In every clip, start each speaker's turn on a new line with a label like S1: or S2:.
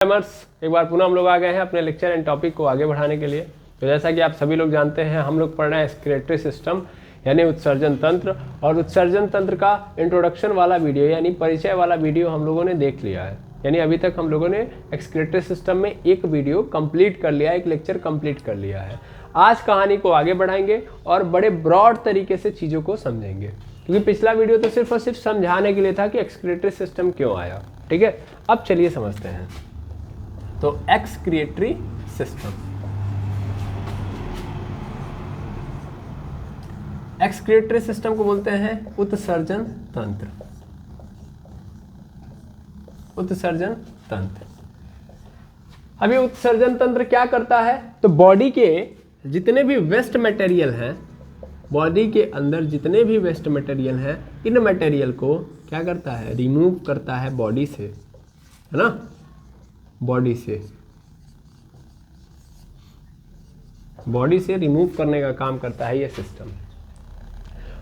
S1: एक बार पुनः हम लोग आ गए हैं अपने लेक्चर एंड टॉपिक को आगे बढ़ाने के लिए। तो जैसा कि आप सभी लोग जानते हैं, हम लोग पढ़ रहे हैं एक्सक्रीटरी सिस्टम यानी उत्सर्जन तंत्र, और उत्सर्जन तंत्र का इंट्रोडक्शन वाला वीडियो यानी परिचय वाला वीडियो हम लोगों ने देख लिया है। यानी अभी तक हम लोगों ने एक्सक्रीटरी सिस्टम में एक वीडियो कंप्लीट कर लिया, एक लेक्चर कंप्लीट कर लिया है। आज कहानी को आगे बढ़ाएंगे और बड़े ब्रॉड तरीके से चीज़ों को समझेंगे, क्योंकि पिछला वीडियो तो सिर्फ और सिर्फ समझाने के लिए था कि एक्सक्रीटरी सिस्टम क्यों आया। ठीक है, अब चलिए समझते हैं। तो एक्सक्रीटरी सिस्टम, एक्सक्रीटरी सिस्टम को बोलते हैं उत्सर्जन तंत्र। उत्सर्जन तंत्र, अब ये उत्सर्जन तंत्र क्या करता है? तो बॉडी के जितने भी वेस्ट मटेरियल हैं, बॉडी के अंदर जितने भी वेस्ट मटेरियल हैं, इन मटेरियल को क्या करता है? रिमूव करता है बॉडी से, है ना, बॉडी से रिमूव करने का काम करता है ये सिस्टम।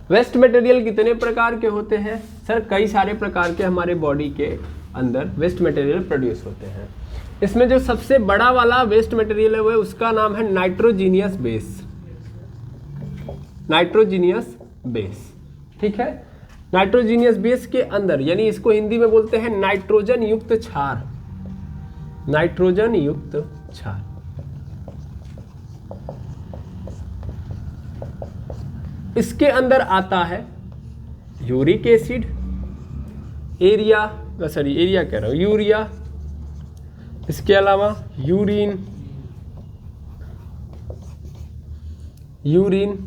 S1: वेस्ट मटेरियल कितने प्रकार के होते हैं? सर कई सारे प्रकार के हमारे बॉडी के अंदर वेस्ट मटेरियल प्रोड्यूस होते हैं। इसमें जो सबसे बड़ा वाला वेस्ट मटेरियल है वो उसका नाम है नाइट्रोजीनियस बेस। नाइट्रोजीनियस बेस, ठीक है। नाइट्रोजीनियस बेस के अंदर, यानी इसको हिंदी में बोलते हैं नाइट्रोजन युक्त क्षार। नाइट्रोजन युक्त क्षार, इसके अंदर आता है यूरिक एसिड, एरिया कह रहा हूं, यूरिया, इसके अलावा यूरिन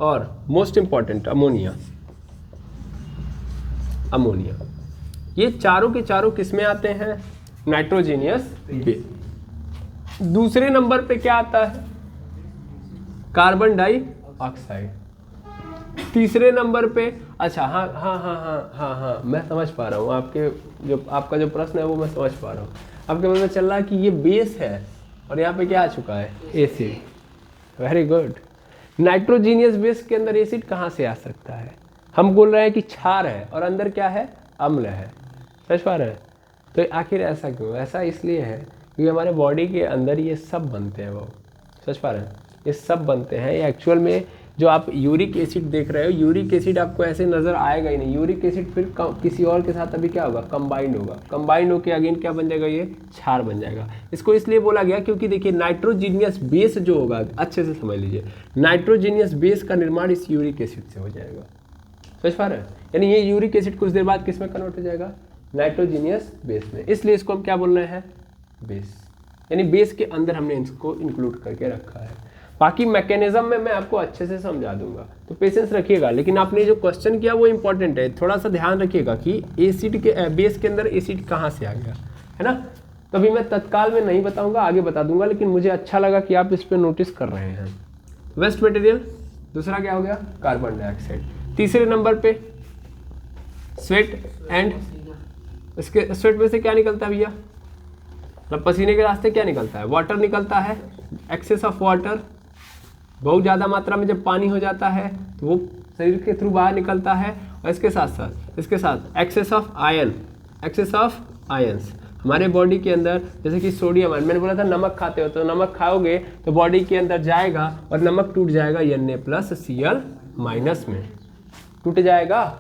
S1: और मोस्ट इंपॉर्टेंट अमोनिया। ये चारों के चारों किसमें आते हैं? Nitrogenous base. दूसरे नंबर पे क्या आता है? Carbon dioxide. तीसरे नंबर पे, अच्छा हाँ, मैं समझ पा रहा हूँ आपका जो प्रश्न है वो मैं समझ पा रहा हूँ। आपके मन में चल रहा है कि ये बेस है और यहाँ पे क्या आ चुका है? Acid. Very good. Nitrogenous base के अंदर एसिड कहाँ से आ सकता है? हम बोल रहे हैं कि क्षार है और अंदर क्या है? अम्ल है। समझ पा रहे हैं? तो आखिर ऐसा क्यों? ऐसा इसलिए है क्योंकि हमारे बॉडी के अंदर ये सब बनते हैं। वो समझ पा रहे हैं? ये सब बनते हैं। ये एक्चुअल में जो आप यूरिक एसिड देख रहे हो, यूरिक एसिड आपको ऐसे नजर आएगा ही नहीं। यूरिक एसिड फिर किसी और के साथ अभी क्या होगा? कंबाइंड होगा। कंबाइंड होकर अगेन क्या बन जाएगा? ये क्षार बन जाएगा। इसको इसलिए बोला गया क्योंकि देखिए नाइट्रोजीनियस बेस जो होगा, अच्छे से समझ लीजिए, नाइट्रोजीनियस बेस का निर्माण इस यूरिक एसिड से हो जाएगा। समझ पा रहे हैं? यानी ये यूरिक एसिड कुछ देर बाद किस में कन्वर्ट हो जाएगा? नाइट्रोजीनियस बेस में। इसलिए इसको हम क्या बोल रहे हैं? बेस। यानी बेस के अंदर हमने इसको इंक्लूड करके रखा है। बाकी मैकेनिज्म में मैं आपको अच्छे से समझा दूंगा, तो पेशेंस रखिएगा। लेकिन आपने जो क्वेश्चन किया वो इंपॉर्टेंट है, थोड़ा सा ध्यान रखिएगा कि एसिड के बेस के अंदर एसिड कहाँ से आ गया, है ना। तो अभी मैं तत्काल में नहीं बताऊंगा, आगे बता दूंगा, लेकिन मुझे अच्छा लगा कि आप इस पर नोटिस कर रहे हैं। वेस्ट मटेरियल, दूसरा क्या हो गया? Carbon dioxide. तीसरे नंबर पे स्वेट एंड, इसके स्वेट में से क्या निकलता है भैया? मतलब पसीने के रास्ते क्या निकलता है? वाटर निकलता है। एक्सेस ऑफ वाटर, बहुत ज़्यादा मात्रा में जब पानी हो जाता है तो वो शरीर के थ्रू बाहर निकलता है। और इसके साथ एक्सेस ऑफ आयंस हमारे बॉडी के अंदर, जैसे कि सोडियम आयन, मैंने बोला था नमक खाते हो तो नमक खाओगे तो बॉडी के अंदर जाएगा और नमक टूट जाएगा Na+Cl- में टूट जाएगा।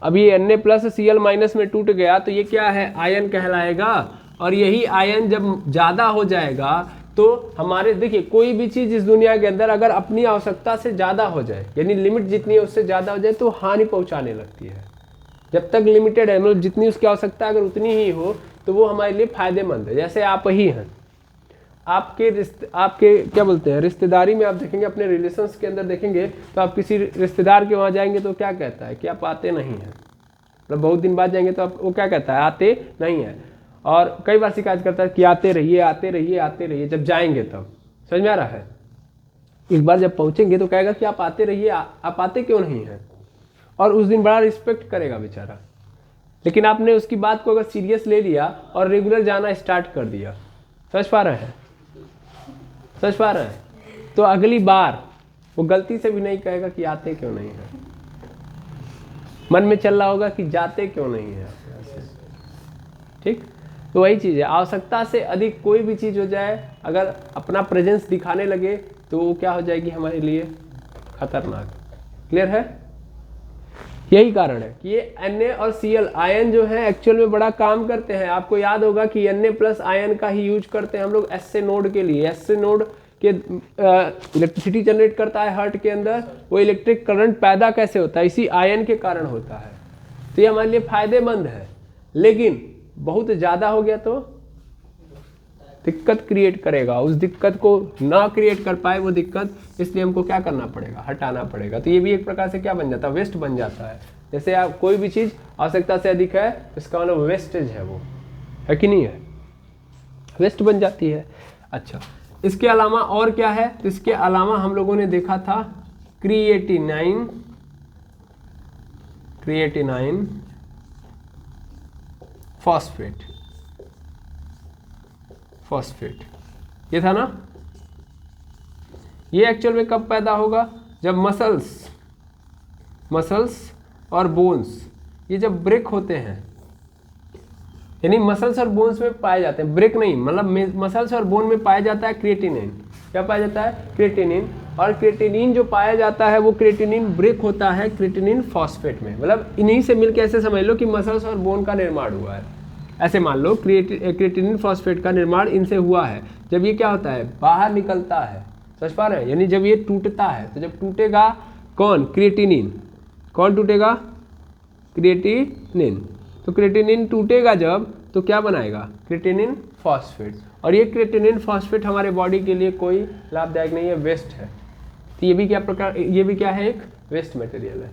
S1: अब ये Na+Cl- में टूट गया तो ये क्या है? आयन कहलाएगा। और यही आयन जब ज़्यादा हो जाएगा तो हमारे, देखिए कोई भी चीज़ इस दुनिया के अंदर अगर अपनी आवश्यकता से ज़्यादा हो जाए, यानी लिमिट जितनी है उससे ज़्यादा हो जाए, तो हानि पहुंचाने लगती है। जब तक लिमिटेड है, मतलब जितनी उसकी आवश्यकता अगर उतनी ही हो तो वो हमारे लिए फायदेमंद है। जैसे आप ही हैं, आपके क्या बोलते हैं, रिश्तेदारी में आप देखेंगे, अपने रिलेशंस के अंदर देखेंगे तो आप किसी रिश्तेदार के वहाँ जाएंगे तो क्या कहता है कि आप आते नहीं हैं। मतलब बहुत दिन बाद जाएंगे तो आप, वो क्या कहता है? आते नहीं है। और कई बार शिकायत करता है कि आते रहिए, जब जाएंगे तब। समझ में आ रहा है? एक बार जब पहुंचेंगे तो कहेगा कि आप आते रहिए, आप आते क्यों नहीं हैं? और उस दिन बड़ा रिस्पेक्ट करेगा बेचारा। लेकिन आपने उसकी बात को अगर सीरियस ले लिया और रेगुलर जाना स्टार्ट कर दिया, समझ पा रहे हैं? तो अगली बार वो गलती से भी नहीं कहेगा कि आते क्यों नहीं है। मन में चल रहा होगा कि जाते क्यों नहीं है। ठीक, तो वही चीज़ है, आवश्यकता से अधिक कोई भी चीज़ हो जाए, अगर अपना प्रेजेंस दिखाने लगे तो वो क्या हो जाएगी हमारे लिए खतरनाक। क्लियर है? यही कारण है कि ये Na और Cl आयन जो है एक्चुअल में बड़ा काम करते हैं। आपको याद होगा कि Na+ आयन का ही यूज करते हैं हम लोग SA नोड के लिए। SA नोड के इलेक्ट्रिसिटी जनरेट करता है हार्ट के अंदर, वो इलेक्ट्रिक करंट पैदा कैसे होता है? इसी आयन के कारण होता है। तो ये हमारे लिए फायदेमंद है, लेकिन बहुत ज़्यादा हो गया तो दिक्कत क्रिएट करेगा। उस दिक्कत को ना क्रिएट कर पाए वो दिक्कत, इसलिए हमको क्या करना पड़ेगा? हटाना पड़ेगा। तो ये भी एक प्रकार से क्या बन जाता है? वेस्ट बन जाता है। जैसे आप कोई भी चीज़ आवश्यकता से अधिक है, इसका मतलब वेस्टेज है, वो है कि नहीं है? वेस्ट बन जाती है। अच्छा, इसके अलावा और क्या है? तो इसके अलावा हम लोगों ने देखा था क्रिएटिनाइन फॉस्फेट, ये था ना। ये एक्चुअल में कब पैदा होगा? जब मसल्स और बोन्स ये जब ब्रेक होते हैं, यानी मसल्स और बोन्स में पाए जाते हैं, ब्रेक नहीं, मतलब मसल्स और बोन में पाया जाता है क्रिएटिनिन। क्या पाया जाता है? क्रिएटिनिन। और क्रिएटिनिन जो पाया जाता है वो क्रिएटिनिन ब्रेक होता है क्रिएटिनिन फॉस्फेट में। मतलब इन्हीं से मिलकर ऐसे समझ लो कि मसल्स और बोन का निर्माण हुआ है। ऐसे मान लो क्रिएटिनिन फॉस्फेट का निर्माण इनसे हुआ है। जब ये क्या होता है? बाहर निकलता है। समझ पा रहे हैं? यानी जब ये टूटता है, तो जब टूटेगा कौन? क्रिएटिनिन। कौन टूटेगा? क्रिएटिनिन। तो क्रिएटिनिन टूटेगा जब, तो क्या बनाएगा? Creatinine phosphate. और ये क्रिएटिनिन फॉस्फेट हमारे बॉडी के लिए कोई लाभदायक नहीं है, वेस्ट है। तो ये भी क्या है? एक वेस्ट मटेरियल है।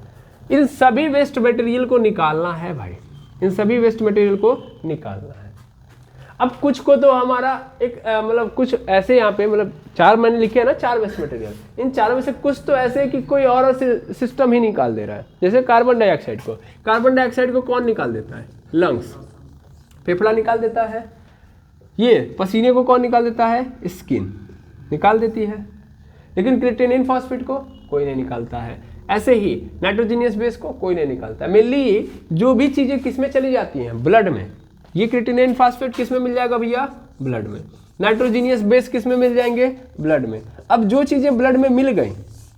S1: इन सभी वेस्ट मटेरियल को निकालना है भाई, इन सभी वेस्ट मटेरियल को निकालना है। अब कुछ को तो हमारा एक मतलब कुछ ऐसे यहाँ पे, मतलब 4 मैंने लिखे हैं ना, 4 वेस्ट मटेरियल। इन चारों में से कुछ तो ऐसे कि कोई और सिस्टम ही निकाल दे रहा है। जैसे कार्बन डाइऑक्साइड को कौन निकाल देता है? लंग्स, फेफड़ा निकाल देता है। ये पसीने को कौन निकाल देता है? स्किन निकाल देती है। लेकिन क्रिएटिनिन फॉस्फेट को कोई नहीं निकालता है। ऐसे ही नाइट्रोजनियस बेस को कोई नहीं निकालता है। मेनली जो भी चीज़ें किस में चली जाती हैं? ब्लड में। ये क्रिएटिनिन फॉस्फेट किस में मिल जाएगा भैया? ब्लड में। नाइट्रोजनियस बेस किस में मिल जाएंगे? ब्लड में। अब जो चीज़ें ब्लड में मिल गई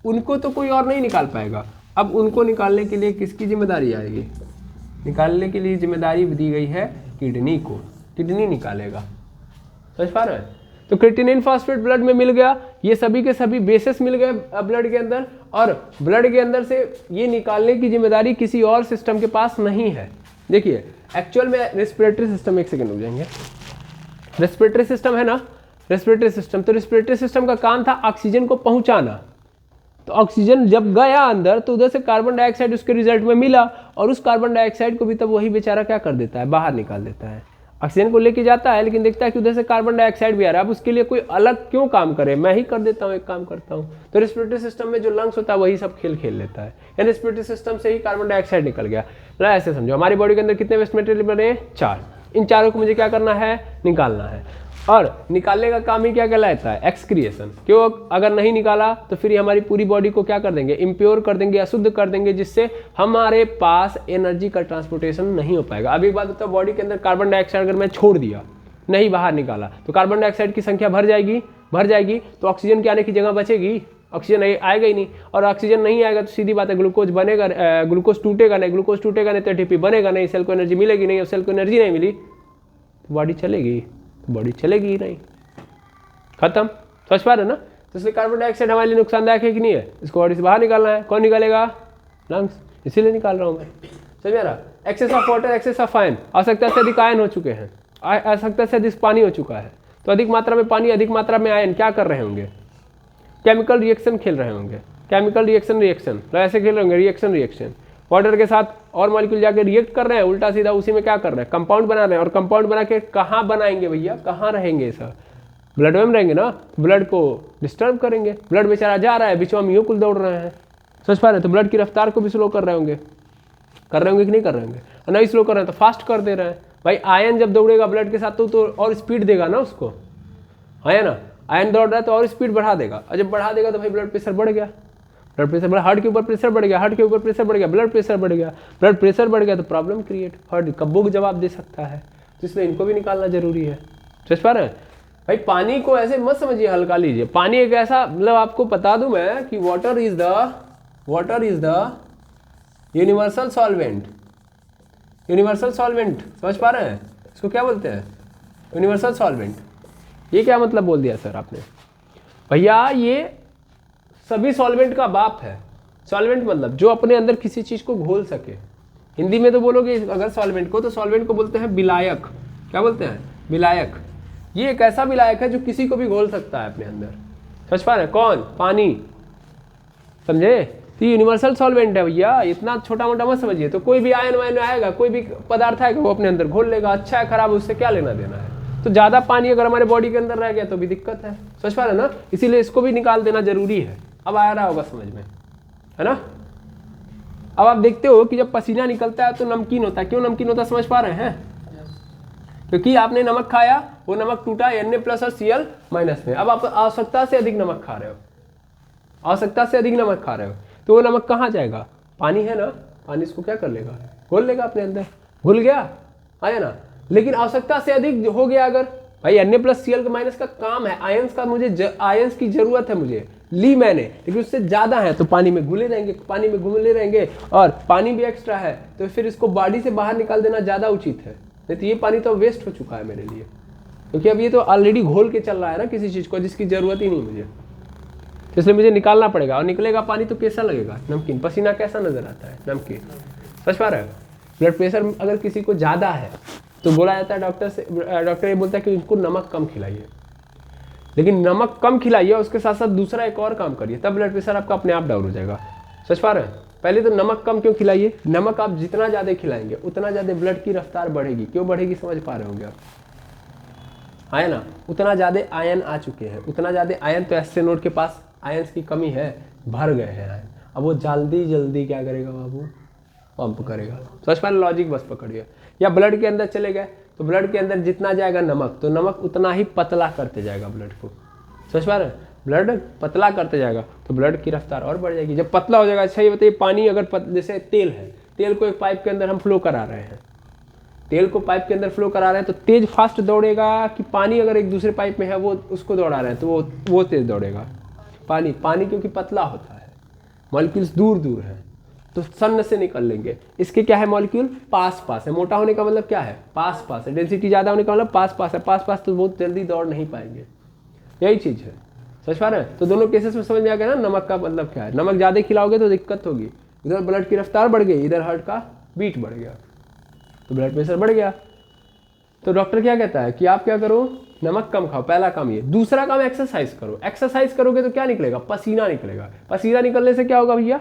S1: उनको तो कोई और नहीं निकाल पाएगा। अब उनको निकालने के लिए किसकी जिम्मेदारी आएगी? निकालने के लिए जिम्मेदारी दी गई है किडनी को। किडनी निकालेगा। समझ पा रहे हैं? तो क्रिएटिनिन फॉस्फेट ब्लड में मिल गया, ये सभी के सभी बेसेस मिल गए ब्लड के अंदर, और ब्लड के अंदर से ये निकालने की जिम्मेदारी किसी और सिस्टम के पास नहीं है। देखिए एक्चुअल में रेस्पिरेटरी सिस्टम, एक सेकंड रुक जाएंगे। रेस्पिरेटरी सिस्टम है ना, रेस्पिरेटरी सिस्टम, तो रेस्पिरेटरी सिस्टम का काम था ऑक्सीजन को पहुंचाना। तो ऑक्सीजन जब गया अंदर तो उधर से कार्बन डाइऑक्साइड उसके रिजल्ट में मिला, और उस कार्बन डाइऑक्साइड को भी तब वही बेचारा क्या कर देता है? बाहर निकाल देता है। ऑक्सीजन को लेके जाता है, लेकिन देखता है कि उधर से कार्बन डाइऑक्साइड भी आ रहा है। अब उसके लिए कोई अलग क्यों काम करे? मैं ही कर देता हूँ, एक काम करता हूँ। तो रेस्पिरेटरी सिस्टम में जो लंग्स होता है वही सब खेल लेता है। यानी रेस्पिरेटरी सिस्टम से ही कार्बन डाइऑक्साइड निकल गया। ना ऐसे समझो, हमारी बॉडी के अंदर कितने वेस्ट मटेरियल बने? 4। इन चारों को मुझे क्या करना है? निकालना है। और निकालने का काम ही क्या कहलाता है? एक्सक्रिएशन। क्यों? अगर नहीं निकाला तो फिर हमारी पूरी बॉडी को क्या कर देंगे? इम्प्योर कर देंगे, अशुद्ध कर देंगे, जिससे हमारे पास एनर्जी का ट्रांसपोर्टेशन नहीं हो पाएगा। अब एक बात बताओ, बॉडी के अंदर कार्बन डाइऑक्साइड अगर मैं छोड़ दिया, नहीं बाहर निकाला, तो कार्बन डाइऑक्साइड की संख्या भर जाएगी, तो ऑक्सीजन के आने की जगह बचेगी? ऑक्सीजन आएगा ही नहीं। और ऑक्सीजन नहीं आएगा तो सीधी बात है, ग्लूकोज बनेगा, ग्लूकोज टूटेगा नहीं, तो एटीपी बनेगा नहीं, सेल को एनर्जी मिलेगी नहीं। और सेल को एनर्जी नहीं मिली तो बॉडी चलेगी? तो बॉडी चलेगी ही नहीं, खत्म। समझ पा रहे ना? तो इसलिए कार्बन डाइऑक्साइड हमारे लिए नुकसानदायक है कि नहीं है? इसको बॉडी से बाहर निकालना है। कौन निकालेगा? लंग्स। इसीलिए निकाल रहा हूँ मैं। समझ रहा? Excess of water, excess of ion, आवश्यकता से अधिक आयन हो चुके हैं, आवश्यकता से अधिक पानी हो चुका है। तो अधिक मात्रा में पानी, अधिक मात्रा में आयन क्या कर रहे होंगे? केमिकल रिएक्शन खेल रहे होंगे। केमिकल रिएक्शन ऐसे खेल रहे होंगे, रिएक्शन वाटर के साथ और मॉलिक्यूल जाके रिएक्ट कर रहे हैं, उल्टा सीधा उसी में क्या कर रहे हैं? कंपाउंड बना रहे हैं। और कंपाउंड बना के कहाँ बनाएंगे भैया? कहाँ रहेंगे? सब ब्लड में रहेंगे ना, ब्लड को डिस्टर्ब करेंगे। ब्लड बेचारा जा रहा है, बीच में म्यूकुल दौड़ रहे हैं। समझ पा रहे हैं? तो ब्लड की रफ्तार को भी स्लो कर रहे होंगे कि नहीं कर रहे होंगे? नहीं स्लो कर रहे हैं तो फास्ट कर दे रहे हैं। भाई आयन जब दौड़ेगा ब्लड के साथ तो और स्पीड देगा ना उसको, है ना? आयन दौड़ रहा है तो और स्पीड बढ़ा देगा, और जब बढ़ा देगा तो भाई ब्लड प्रेशर बढ़ गया, हार्ट के ऊपर प्रेशर बढ़ गया, हार्ट के ऊपर प्रेशर बढ़ गया, ब्लड प्रेशर बढ़ गया, ब्लड प्रेशर बढ़ गया तो प्रॉब्लम क्रिएट। हार्ट कब्बों को जवाब दे सकता है। तो इसलिए इनको भी निकालना जरूरी है। समझ पा रहे हैं भाई? पानी को ऐसे मत समझिए हल्का लीजिए। पानी एक ऐसा, मतलब आपको बता दूं मैं कि water is the universal solvent. Universal solvent समझ पा रहे हैं? इसको क्या बोलते हैं? Universal solvent. ये क्या मतलब बोल दिया सर आपने? भैया ये सभी सॉल्वेंट का बाप है। सॉल्वेंट मतलब जो अपने अंदर किसी चीज को घोल सके। हिंदी में तो बोलोगे अगर सॉल्वेंट को, तो सॉल्वेंट को बोलते हैं विलायक। क्या बोलते हैं? विलायक। ये एक ऐसा विलायक है जो किसी को भी घोल सकता है अपने अंदर। समझ पा रहे हैं? कौन? पानी। समझे? तो यूनिवर्सल सॉल्वेंट है भैया, इतना छोटा मोटा मत समझिए। तो कोई भी आयन वायन आएगा, कोई भी पदार्थ आएगा, वो अपने अंदर घोल लेगा। अच्छा है खराब, उससे क्या लेना देना है। तो ज्यादा पानी अगर हमारे बॉडी के अंदर रह गया तो भी दिक्कत है। समझ पा रहे ना? इसीलिए इसको भी निकाल देना जरूरी है। अब आ रहा होगा समझ में, है ना? अब आप देखते हो कि जब पसीना निकलता है तो नमकीन होता है। क्यों नमकीन होता है समझ पा रहे हैं? क्योंकि आपने नमक खाया, वो नमक टूटा Na प्लस और Cl माइनस में। अब आप आवश्यकता से अधिक नमक खा रहे हो, आवश्यकता से अधिक नमक खा रहे हो, तो वो नमक कहाँ जाएगा? पानी है ना, पानी इसको क्या कर लेगा? घोल लेगा अपने अंदर। घुल गया, आया ना? लेकिन आवश्यकता से अधिक हो गया अगर, भाई Na प्लस Cl माइनस का काम है, आयंस का, मुझे आयंस की जरूरत है, मुझे ली मैंने, लेकिन उससे ज्यादा है तो पानी में घुले रहेंगे, पानी में घुले रहेंगे, और पानी भी एक्स्ट्रा है तो फिर इसको बॉडी से बाहर निकाल देना ज्यादा उचित है। नहीं तो ये पानी तो वेस्ट हो चुका है मेरे लिए, क्योंकि अब ये तो ऑलरेडी घोल के चल रहा है ना किसी चीज को जिसकी जरूरत ही नहीं मुझे, तो इसलिए मुझे निकालना पड़ेगा। और निकलेगा पानी तो कैसा लगेगा? नमकीन। पसीना कैसा नजर आता है? नमकीन। समझ पा रहे हो? ब्लड प्रेशर अगर किसी को ज्यादा है तो बोला जाता है डॉक्टर ये बोलता है कि उनको नमक कम खिलाइए। लेकिन नमक कम खिलाइए और उसके साथ साथ दूसरा एक और काम करिए, तब ब्लड प्रेशर आपका अपने आप डाउन हो जाएगा। समझ पा रहे हैं? पहले तो नमक कम क्यों खिलाइए? नमक आप जितना ज्यादा खिलाएंगे उतना ज्यादा ब्लड की रफ्तार बढ़ेगी। क्यों बढ़ेगी समझ पा रहे होंगे आप? आया ना? उतना ज्यादा आयन आ चुके हैं, उतना ज्यादा आयन, तो एस्ट्रोनॉट के पास आयंस की कमी है, भर गए हैं आयन। अब वो जल्दी जल्दी क्या करेगा बाबू? पंप करेगा। समझ पा रहे? लॉजिक बस पकड़िए। या ब्लड के अंदर चले गए तो ब्लड के अंदर जितना जाएगा नमक, तो नमक उतना ही पतला करते जाएगा ब्लड को। समझ पा रहे? ब्लड पतला करते जाएगा तो ब्लड की रफ्तार और बढ़ जाएगी। जब पतला हो जाएगा, अच्छा ये बताइए, पानी अगर जैसे तेल है, तेल को एक पाइप के अंदर हम फ्लो करा रहे हैं, तेल को पाइप के अंदर फ्लो करा रहे हैं तो तेज फास्ट दौड़ेगा कि पानी अगर एक दूसरे पाइप में है वो उसको दौड़ा रहे हैं तो वो तेज दौड़ेगा? पानी क्योंकि पतला होता है, मॉलिक्यूल्स दूर दूर है तो सन से निकल लेंगे। इसके क्या है? मॉलिक्यूल पास पास है। मोटा होने का मतलब क्या है? पास पास है। डेंसिटी ज्यादा होने का मतलब पास पास है। पास पास तो बहुत जल्दी दौड़ नहीं पाएंगे, यही चीज है। समझ पा रहे हैं? तो दोनों केसेस में समझ में आ गया ना नमक का मतलब क्या है। नमक ज्यादा खिलाओगे तो दिक्कत होगी, इधर ब्लड की रफ्तार बढ़ गई, इधर हार्ट का बीट बढ़ गया, तो ब्लड प्रेशर बढ़ गया। तो डॉक्टर क्या कहता है कि आप क्या करो? नमक कम खाओ, पहला काम ये। दूसरा काम एक्सरसाइज करो। एक्सरसाइज करोगे तो क्या निकलेगा? पसीना निकलेगा। पसीना निकलने से क्या होगा भैया?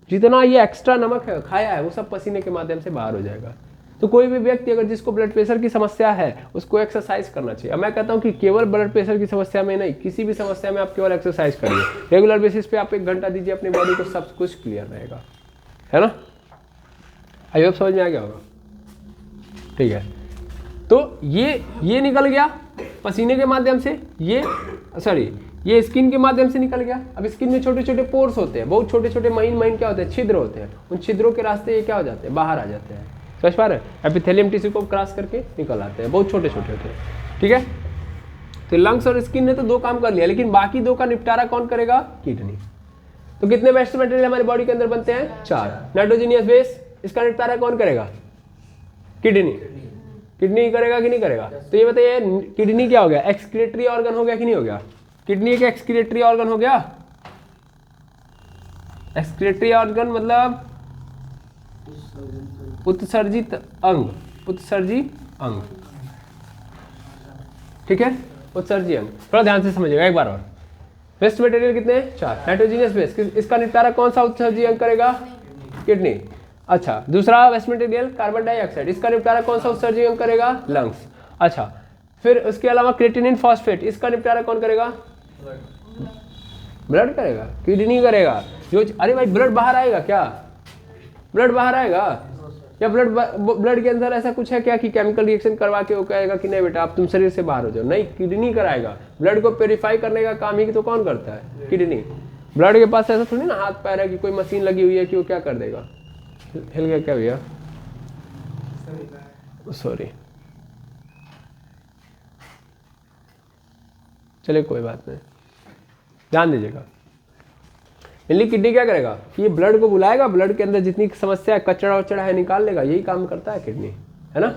S1: जितना ये एक्स्ट्रा नमक है खाया है वो सब पसीने के माध्यम से बाहर हो जाएगा। तो कोई भी व्यक्ति अगर जिसको ब्लड प्रेशर की समस्या है उसको एक्सरसाइज करना चाहिए। अब मैं कहता हूँ कि केवल ब्लड प्रेशर की समस्या में नहीं, किसी भी समस्या में आप केवल एक्सरसाइज करिए। रेगुलर बेसिस पे आप 1 घंटा दीजिए, अपनी बॉडी को सब कुछ क्लियर रहेगा, है ना? आई होप समझ में आ गया होगा। ठीक है, तो ये निकल गया पसीने के माध्यम से, ये स्किन के माध्यम से निकल गया। अब स्किन में छोटे छोटे पोर्स होते हैं, बहुत छोटे छोटे महीन क्या होते हैं? छिद्र होते हैं। उन छिद्रों के रास्ते ये क्या हो जाते हैं? बाहर आ जाते हैं। समझ पा रहे हैं? एपिथेलियम टिश्यू को क्रॉस करके निकल आते हैं, बहुत छोटे छोटे होते हैं। ठीक है, तो लंग्स और स्किन ने तो 2 काम कर लिया, लेकिन बाकी 2 का निपटारा कौन करेगा? किडनी। तो कितने वेस्ट मटेरियल हमारी बॉडी के अंदर बनते हैं? 4। नाइट्रोजनियस बेस, इसका निपटारा कौन करेगा? किडनी। किडनी करेगा कि नहीं करेगा? तो ये बताइए, किडनी क्या हो गया? एक्सक्रीटरी ऑर्गन हो गया कि नहीं हो गया? किडनी एक एक्सक्रीटरी ऑर्गन हो गया। एक्सक्रीटरी ऑर्गन मतलब उत्सर्जित अंग, उत्सर्जी अंग। ठीक है, उत्सर्जी अंग। थोड़ा ध्यान से समझिएगा एक बार और। वेस्ट मटेरियल कितने हैं? 4। नाइट्रोजनियस बेस, इसका निपटारा कौन सा उत्सर्जी अंग करेगा? किडनी। अच्छा, दूसरा वेस्ट मटेरियल कार्बन डाइऑक्साइड, इसका निपटारा कौन सा उत्सर्जी अंग करेगा? लंग्स। अच्छा, फिर उसके अलावा क्रेटिनिन फॉस्फेट, इसका निपटारा कौन करेगा? ब्लड करेगा, किडनी करेगा। जो अरे भाई ब्लड बाहर आएगा क्या? ब्लड बाहर आएगा या ब्लड के अंदर ऐसा कुछ है क्या कि केमिकल रिएक्शन करवा के वो कहेगा कि नहीं बेटा आप तुम शरीर से बाहर हो जाओ? नहीं, किडनी कराएगा। ब्लड को प्योरीफाई करने का काम ही तो कौन करता है? किडनी। ब्लड के पास ऐसा थोड़ी ना हाथ पैर है कि कोई मशीन लगी हुई है कि वो क्या कर देगा। हिल गया क्या भैया? सॉरी, चलिए कोई बात नहीं, ध्यान दीजिएगा। मेनली किडनी क्या करेगा, ये ब्लड को बुलाएगा, ब्लड के अंदर जितनी समस्या है, कचरा वचड़ा है, निकाल लेगा, यही काम करता है किडनी, है ना।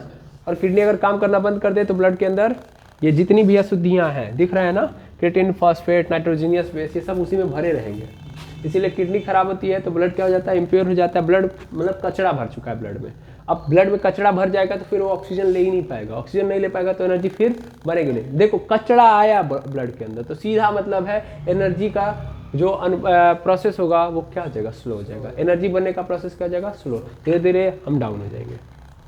S1: और किडनी अगर काम करना बंद कर दे तो ब्लड के अंदर ये जितनी भी अशुद्धियाँ हैं, दिख रहा है ना, क्रिएटिन, फॉस्फेट, नाइट्रोजीनियस बेस, ये सब उसी में भरे रहेंगे। इसीलिए किडनी खराब होती है तो ब्लड क्या हो जाता है, इम्प्योर हो जाता है, ब्लड मतलब कचरा भर चुका है ब्लड में। अब ब्लड में कचरा भर जाएगा तो फिर वो ऑक्सीजन ले ही नहीं पाएगा, ऑक्सीजन नहीं ले पाएगा तो एनर्जी फिर बनेगी नहीं। देखो कचरा आया ब्लड के अंदर तो सीधा मतलब है एनर्जी का जो प्रोसेस होगा वो क्या हो जाएगा, स्लो हो जाएगा। एनर्जी बनने का प्रोसेस क्या हो जाएगा, स्लो, धीरे धीरे हम डाउन हो जाएंगे।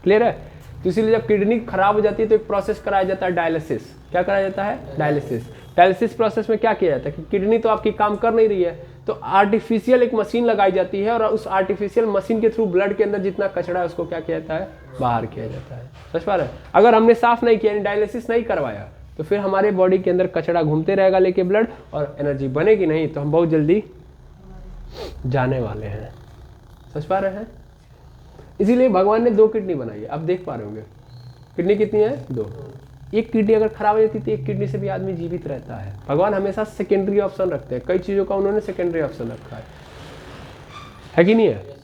S1: क्लियर है। तो इसीलिए जब किडनी खराब हो जाती है तो एक प्रोसेस कराया जाता है डायलिसिस। क्या कराया जाता है, डायलिसिस। डायलिसिस प्रोसेस में क्या किया जाता है कि किडनी तो आपकी काम कर नहीं रही है तो आर्टिफिशियल एक मशीन लगाई जाती है और उस आर्टिफिशियल मशीन के थ्रू ब्लड के अंदर जितना कचरा है उसको क्या किया जाता है, बाहर किया जाता है। समझ पा रहे हैं। अगर हमने साफ नहीं किया, डायलिसिस नहीं करवाया तो फिर हमारे बॉडी के अंदर कचरा घूमते रहेगा लेके ब्लड, और एनर्जी बनेगी नहीं तो हम बहुत जल्दी जाने वाले हैं। समझ पा रहे हैं। इसीलिए भगवान ने 2 किडनी बनाई है। अब देख पा रहे होंगे किडनी कितनी है, 2। एक किडनी अगर खराब हो जाती तो एक किडनी से भी आदमी जीवित रहता है। भगवान हमेशा सेकेंडरी ऑप्शन रखते हैं, कई चीज़ों का उन्होंने सेकेंडरी ऑप्शन रखा है कि नहीं है।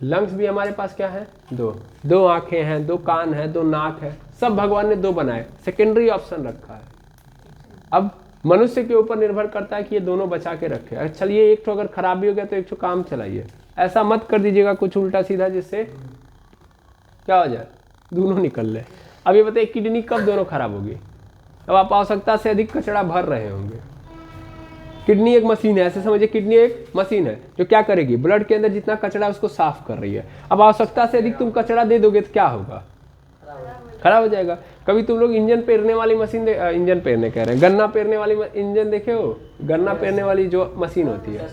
S1: लंग्स भी हमारे पास क्या है, 2 आंखें हैं, 2 कान हैं, 2 नाक है, सब भगवान ने 2 बनाए, सेकेंडरी ऑप्शन रखा है। अब मनुष्य के ऊपर निर्भर करता है कि ये दोनों बचा के रखे। चलिए एक तो अगर खराब भी हो गया तो एक तो काम चलाइए, ऐसा मत कर दीजिएगा कुछ उल्टा सीधा जिससे क्या हो जाए, दोनों निकल ले। अब ये बताइए किडनी कब दोनों खराब होगी, अब आप आवश्यकता से अधिक कचरा भर रहे होंगे। किडनी एक मशीन है, ऐसे समझिए किडनी एक मशीन है जो क्या करेगी, ब्लड के अंदर जितना कचरा है उसको साफ कर रही है। अब आवश्यकता से अधिक तुम कचरा दे दोगे तो क्या होगा, खराब हो जाएगा। कभी तुम लोग इंजन पेरने वाली मशीन इंजन पेरने कह रहे हैं, गन्ना पेरने वाली इंजन देखे हो, गन्ना पेरने वाली जो मशीन होती है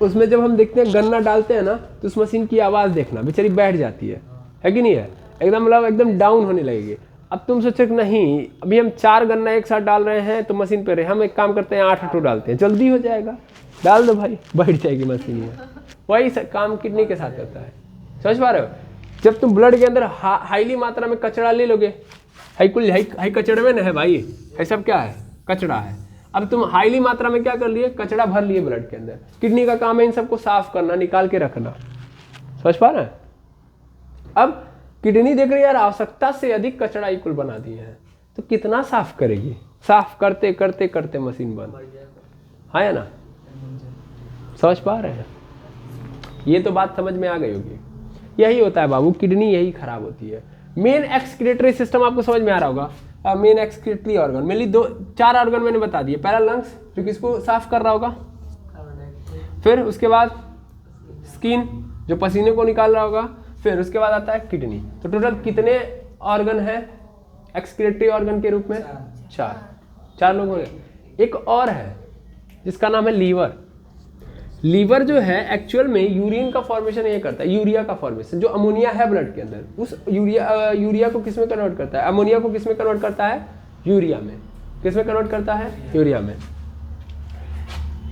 S1: उसमें जब हम देखते हैं गन्ना डालते हैं ना तो उस मशीन की आवाज़ देखना, बेचारी बैठ जाती है कि नहीं है, एकदम मतलब एकदम डाउन होने लगेगी। अब तुम सोचो कि नहीं अभी हम 4 गन्ना एक साथ डाल रहे हैं तो मशीन पे रहे, हम एक काम करते हैं 8 टू डालते हैं, जल्दी हो जाएगा, डाल दो भाई, बैठ जाएगी मशीन में। वही काम किडनी के साथ होता है। समझ पा रहे हो। जब तुम ब्लड के अंदर हाईली मात्रा में कचरा ले लोगे, हाई कचड़े में न है भाई, है सब क्या है, कचड़ा है। अब तुम हाईली मात्रा में क्या कर लिए, कचड़ा भर लिए ब्लड के अंदर। किडनी का काम है इन सबको साफ करना, निकाल के रखना। समझ पा रहे हैं। अब किडनी देख रही है यार आवश्यकता से अधिक कचड़ा इक्वल बना दिए हैं तो कितना साफ करेगी, साफ करते करते करते मशीन बंद, हाँ या ना। समझ पा रहे हैं। ये तो बात समझ में आ गई होगी। यही होता है बाबू, किडनी यही खराब होती है। मेन एक्सक्रीटरी सिस्टम आपको समझ में आ रहा होगा। Main excretory organ mainly 4 organ मैंने बता दिए। पहला लंग्स जो किसको साफ कर रहा होगा, फिर उसके बाद स्किन जो पसीने को निकाल रहा होगा, फिर उसके बाद आता है किडनी। तो टोटल कितने ऑर्गन है एक्सक्रीटरी ऑर्गन के रूप में, 4 लोग हो गए। एक और है जिसका नाम है लीवर। लीवर जो है एक्चुअल में यूरिन का फॉर्मेशन ये करता है, यूरिया का फॉर्मेशन, जो अमोनिया है ब्लड के अंदर, उस यूरिया को किस में कन्वर्ट करता है, अमोनिया को किस में कन्वर्ट करता है, यूरिया में। किस में कन्वर्ट करता है, यूरिया में।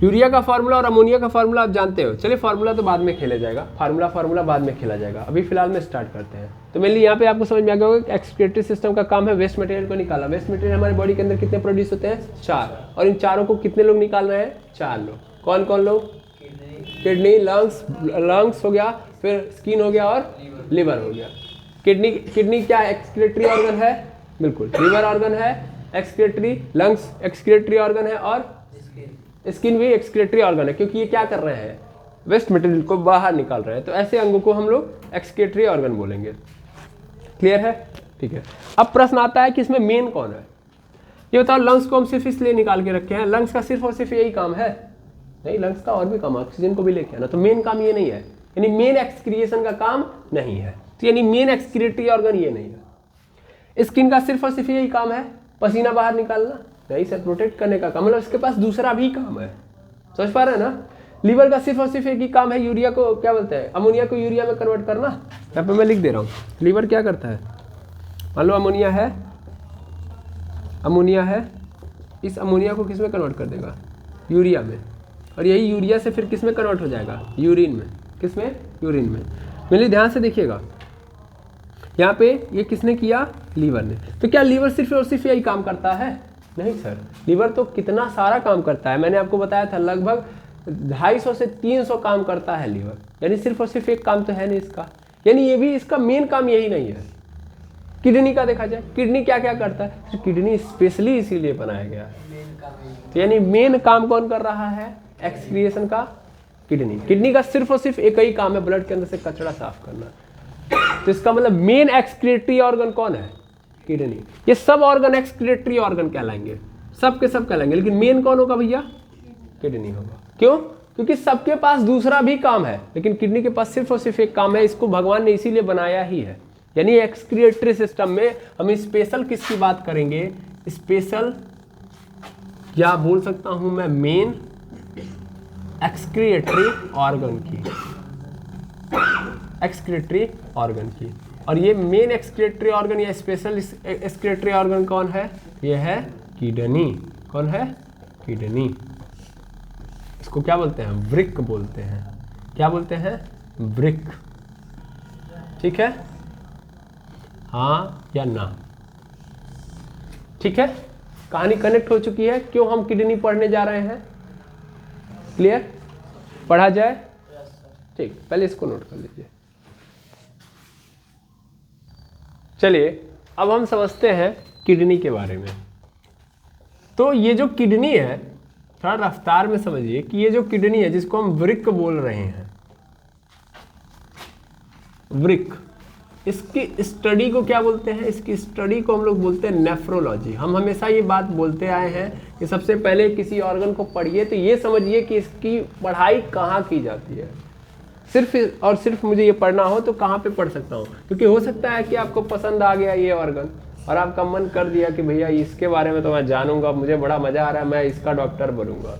S1: यूरिया का फार्मूला और अमोनिया का फार्मूला आप जानते हो। चलिए फार्मूला तो बाद में खेला जाएगा, फार्मूला बाद में खेला जाएगा, अभी फिलहाल में स्टार्ट करते हैं। तो मेनली यहाँ पे आपको समझ में आ गया होगा एक्सक्रीटरी सिस्टम का काम है वेस्ट मटेरियल को निकालना। वेस्ट मटेरियल हमारे बॉडी के अंदर कितने प्रोड्यूस होते हैं, 4, और इन 4 को कितने लोग निकाल रहे हैं, 4 लोग। कौन कौन लोग, किडनी, लंग्स हो गया, फिर स्किन हो गया और लिवर हो गया। किडनी क्या एक्सक्रीटरी ऑर्गन है, बिल्कुल, लिवर ऑर्गन है एक्सक्रीटरी, लंग्स एक्सक्रीटरी ऑर्गन है और स्किन भी एक्सक्रीटरी ऑर्गन है, क्योंकि ये क्या कर रहे हैं, वेस्ट मटेरियल को बाहर निकाल रहे हैं। तो ऐसे अंगों को हम लोग एक्सक्रीटरी ऑर्गन बोलेंगे। क्लियर है, ठीक है। अब प्रश्न आता है कि इसमें मेन कौन है। ये बताओ, लंग्स को हम सिर्फ इसलिए निकाल के रखे हैं, लंग्स का सिर्फ और सिर्फ यही काम है, नहीं, लंग्स का और भी काम, ऑक्सीजन को भी लेके आना। तो मेन काम ये नहीं है, यानी मेन एक्सक्रिएशन का काम नहीं है, तो यानी मेन एक्सक्रीटरी ऑर्गन ये नहीं है। स्किन का सिर्फ और सिर्फ यही काम है, पसीना बाहर निकालना, नहीं सर, प्रोटेक्ट करने का काम, मतलब इसके पास दूसरा भी काम है। समझ पा रहे हैं ना। लीवर का सिर्फ और सिर्फ एक ही काम है, यूरिया को क्या बोलते हैं, अमोनिया को यूरिया में कन्वर्ट करना। यहाँ पे मैं लिख दे रहा हूँ, लीवर क्या करता है, मान लो अमोनिया है, इस अमोनिया को किस में कन्वर्ट कर देगा, यूरिया में, और यही यूरिया से फिर किस में कन्वर्ट हो जाएगा, यूरिन में। किस में, यूरिन में। मेरे ध्यान से देखिएगा, यहाँ पे ये किसने किया, लीवर ने। तो क्या लीवर सिर्फ और सिर्फ यही काम करता है, नहीं सर, लीवर तो कितना सारा काम करता है, मैंने आपको बताया था लगभग 250 से 300 काम करता है लीवर, यानी सिर्फ और सिर्फ एक काम तो है नहीं इसका, यानी ये भी इसका मेन काम यही नहीं है। किडनी का देखा जाए, किडनी क्या क्या करता है, तो किडनी स्पेशली इसीलिए बनाया गया है, तो यानी मेन काम कौन कर रहा है एक्सक्रिएशन का, किडनी का सिर्फ और सिर्फ एक ही काम है, ब्लड के अंदर से कचरा साफ करना। तो इसका मतलब मेन एक्सक्रिएटरी ऑर्गन कौन है, किडनी। ये सब ऑर्गन एक्सक्रिएटरी ऑर्गन कहलाएंगे, सब के सब कहलाएंगे, लेकिन मेन कौन होगा भैया, किडनी होगा। क्यों, क्योंकि सबके पास दूसरा भी काम है, लेकिन किडनी के पास सिर्फ और सिर्फ एक काम है, इसको भगवान ने इसीलिए बनाया ही है। यानी एक्सक्रिएटरी सिस्टम में हम स्पेशल किसकी बात करेंगे, स्पेशल या बोल सकता हूं मैं मेन एक्सक्रिएटरी ऑर्गन की, एक्सक्रिएटरी ऑर्गन की। और ये मेन एक्सक्रिएटरी ऑर्गन या स्पेशल एक्सक्रिएटरी ऑर्गन कौन है, ये है किडनी। कौन है, किडनी। इसको क्या बोलते हैं, वृक्क बोलते हैं। क्या बोलते हैं, वृक्क। ठीक है, हाँ या ना, ठीक है। कहानी कनेक्ट हो चुकी है, क्यों हम किडनी पढ़ने जा रहे हैं, क्लियर, पढ़ा जाए, ठीक। पहले इसको नोट कर लीजिए। चलिए अब हम समझते हैं किडनी के बारे में। तो ये जो किडनी है, थोड़ा रफ्तार में समझिए कि ये जो किडनी है जिसको हम वृक्क बोल रहे हैं, वृक्क, इसकी स्टडी को क्या बोलते हैं, इसकी स्टडी को हम लोग बोलते हैं नेफ्रोलॉजी। हम हमेशा ये बात बोलते आए हैं कि सबसे पहले किसी ऑर्गन को पढ़िए तो ये समझिए कि इसकी पढ़ाई कहाँ की जाती है। सिर्फ और सिर्फ मुझे ये पढ़ना हो तो कहाँ पे पढ़ सकता हूँ, क्योंकि हो सकता है कि आपको पसंद आ गया ये ऑर्गन और आपका मन कर दिया कि भैया इसके बारे में तो मैं जानूंगा, मुझे बड़ा मजा आ रहा है, मैं इसका डॉक्टर बनूंगा,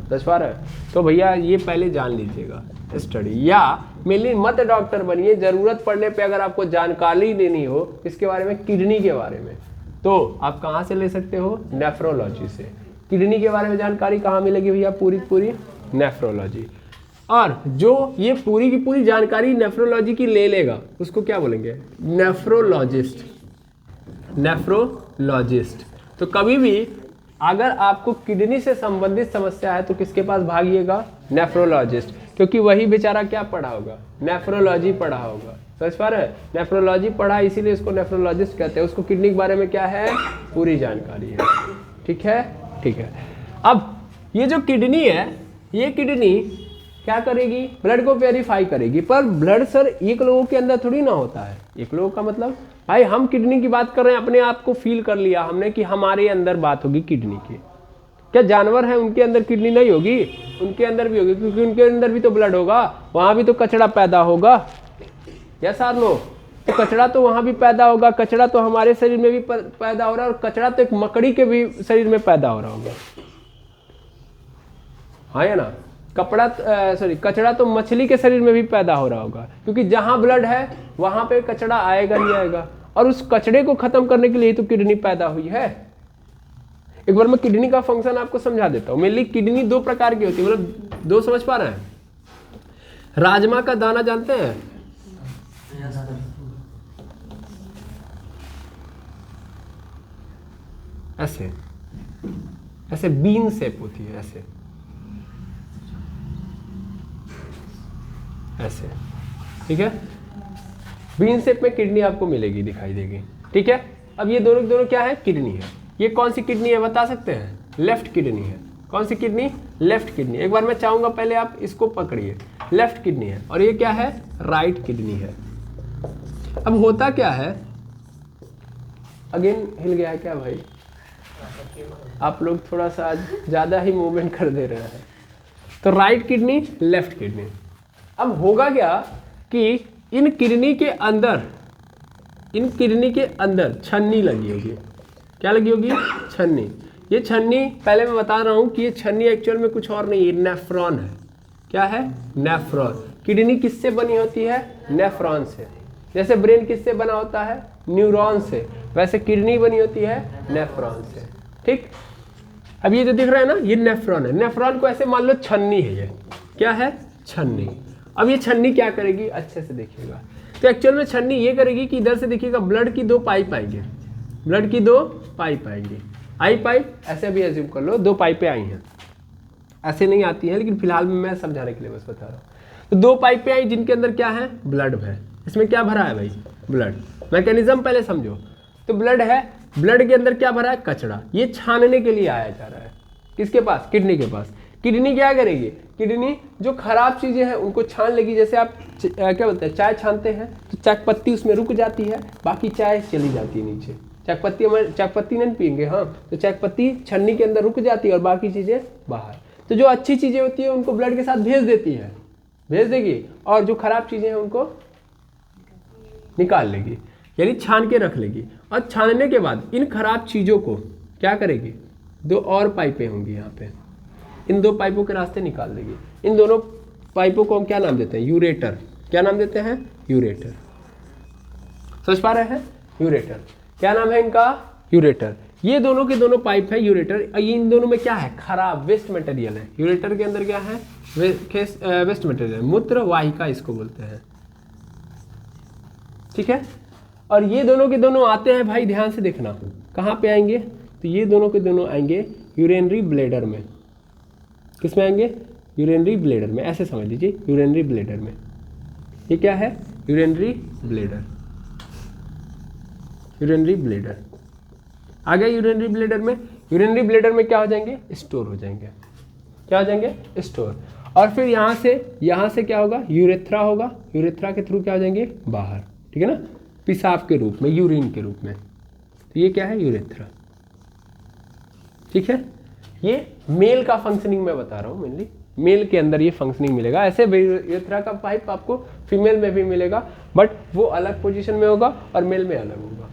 S1: 10-12, तो भैया ये पहले जान लीजिएगा स्टडी। या मेनली मत डॉक्टर बनिए, जरूरत पड़ने पे अगर आपको जानकारी लेनी हो इसके बारे में, किडनी के बारे में, तो आप कहाँ से ले सकते हो, नेफ्रोलॉजी से। किडनी के बारे में जानकारी कहाँ मिलेगी भैया, पूरी पूरी नेफ्रोलॉजी। और जो ये पूरी की पूरी जानकारी नेफ्रोलॉजी की ले लेगा उसको क्या बोलेंगे, नेफ्रोलॉजिस्ट। नेफ्रोलॉजिस्ट। तो कभी भी अगर आपको किडनी से संबंधित समस्या है तो किसके पास भागिएगा, नेफ्रोलॉजिस्ट, क्योंकि वही बेचारा क्या पढ़ा होगा, नेफ्रोलॉजी पढ़ा होगा। समझ पा रहे हैं, नेफ्रोलॉजी पढ़ा इसीलिए इसको नेफ्रोलॉजिस्ट कहते हैं। उसको किडनी के बारे में क्या है, पूरी जानकारी है। ठीक है, ठीक है। अब ये जो किडनी है, ये किडनी क्या करेगी, ब्लड को प्योरीफाई करेगी। पर ब्लड सर एक लोगों के अंदर थोड़ी ना होता है, एक लोगों का मतलब भाई हम किडनी की बात कर रहे हैं, अपने आप को फील कर लिया हमने कि हमारे अंदर बात होगी किडनी की। क्या जानवर है उनके अंदर किडनी नहीं होगी, उनके अंदर भी होगी, क्योंकि उनके अंदर भी तो ब्लड होगा, वहां भी तो कचरा पैदा होगा। यस और नो, तो कचरा तो वहां भी पैदा होगा, कचरा तो हमारे शरीर में भी पैदा हो रहा है, और कचरा तो एक मकड़ी के भी शरीर में पैदा हो रहा होगा, हाँ या ना। कचरा तो मछली के शरीर में भी पैदा हो रहा होगा, क्योंकि जहां ब्लड है वहां पे कचरा आएगा नहीं आएगा, और उस कचरे को खत्म करने के लिए तो किडनी पैदा हुई है। एक बार मैं किडनी का फंक्शन आपको समझा देता हूँ। मेनली किडनी दो प्रकार की होती है, मतलब दो, समझ पा रहे हैं। राजमा का दाना जानते हैं, ऐसे ऐसे बीन शेप होती है, ऐसे ऐसे, ठीक है। बीन शेप में किडनी आपको मिलेगी, दिखाई देगी, ठीक है। अब ये दोनों दोनों क्या है, किडनी है। ये कौन सी किडनी है बता सकते हैं, लेफ्ट किडनी है। कौन सी किडनी, लेफ्ट किडनी। एक बार मैं चाहूंगा पहले आप इसको पकड़िए, लेफ्ट किडनी है, और ये क्या है, राइट किडनी है। अब होता क्या है, अगेन हिल गया है क्या भाई, आप लोग थोड़ा सा आज ज्यादा ही मूवमेंट कर दे रहे हैं। तो राइट किडनी, लेफ्ट किडनी। अब होगा क्या कि इन किडनी के अंदर छन्नी लगी होगी। क्या लगी होगी, छन्नी। ये छन्नी, पहले मैं बता रहा हूं कि ये छन्नी एक्चुअल में कुछ और नहीं है, नेफ्रॉन है। क्या है, नेफ्रॉन। किडनी किससे बनी होती है, नेफ्रॉन से। जैसे ब्रेन किससे बना होता है, न्यूरॉन से, वैसे किडनी बनी होती है नेफ्रॉन से। ठीक, अब ये जो दिख रहा है ना, ये नेफ्रॉन है। नेफ्रॉन को ऐसे मान लो छन्नी है, ये क्या है, छन्नी। अब ये छन्नी क्या करेगी, अच्छे से देखिएगा। तो एक्चुअल में छन्नी ये करेगी कि इधर से देखिएगा ब्लड की दो पाइप आएंगे, ब्लड की दो पाइप आएंगी। आई पाइप, ऐसे भी एज्यूम कर लो 2 पाइपें आई हैं, ऐसे नहीं आती हैं लेकिन फिलहाल में मैं समझाने के लिए बस बता रहा हूँ। तो 2 पाइपें आई जिनके अंदर क्या है, ब्लड है। इसमें क्या भरा है भाई, ब्लड। मैकेनिज्म पहले समझो। तो ब्लड है, ब्लड के अंदर क्या भरा है, कचरा। ये छानने के लिए आया जा रहा है, किसके पास, किडनी के पास। किडनी क्या करेगी, किडनी जो खराब चीजें हैं उनको छान लेगी। जैसे आप क्या बोलते हैं, चाय छानते हैं तो चाय पत्ती उसमें रुक जाती है, बाकी चाय चली जाती है नीचे। चाय पत्ती नहीं पियेंगे, हाँ, तो चाय पत्ती छन्नी के अंदर रुक जाती है और बाकी चीजें बाहर। तो जो अच्छी चीजें होती है उनको ब्लड के साथ भेज देगी, और जो खराब चीजें हैं उनको निकाल लेगी, यानी छान के रख लेगी। और छानने के बाद इन खराब चीजों को क्या करेगी, 2 और पाइपें होंगी यहाँ पे, इन 2 पाइपों के रास्ते निकाल देगी। इन दोनों पाइपों को हम क्या नाम देते हैं, यूरेटर। क्या नाम देते हैं, यूरेटर। समझ पा रहे हैं, यूरेटर। क्या नाम है इनका, यूरेटर। ये दोनों के दोनों पाइप है यूरेटर। इन दोनों में क्या है, खराब वेस्ट मटेरियल है। यूरेटर के अंदर क्या है, वेस्ट मटेरियल, मूत्र वाहिका इसको बोलते हैं, ठीक है। और ये दोनों के दोनों आते हैं भाई, ध्यान से देखना कहाँ पे आएंगे, तो ये दोनों के दोनों आएंगे यूरिनरी ब्लैडर में। किस में आएंगे, यूरिनरी ब्लैडर में। ऐसे समझ लीजिए, यूरिनरी ब्लैडर में। ये क्या है, यूरिनरी ब्लैडर। यूरिनरी ब्लैडर आ गया। यूरिनरी ब्लैडर में, यूरिनरी ब्लैडर में क्या हो जाएंगे, स्टोर हो जाएंगे। क्या हो जाएंगे, स्टोर। और फिर यहाँ से क्या होगा, यूरेथ्रा होगा। यूरेथ्रा के थ्रू क्या हो जाएंगे, बाहर, ठीक है ना, पेशाब के रूप में, यूरिन के रूप में। तो ये क्या है, यूरेथ्रा, ठीक है। ये मेल का फंक्शनिंग मैं बता रहा हूँ, मेनली मेल के अंदर ये फंक्शनिंग मिलेगा। ऐसे यूरेथ्रा का पाइप आपको फीमेल में भी मिलेगा, बट वो अलग पोजीशन में होगा और मेल में अलग होगा।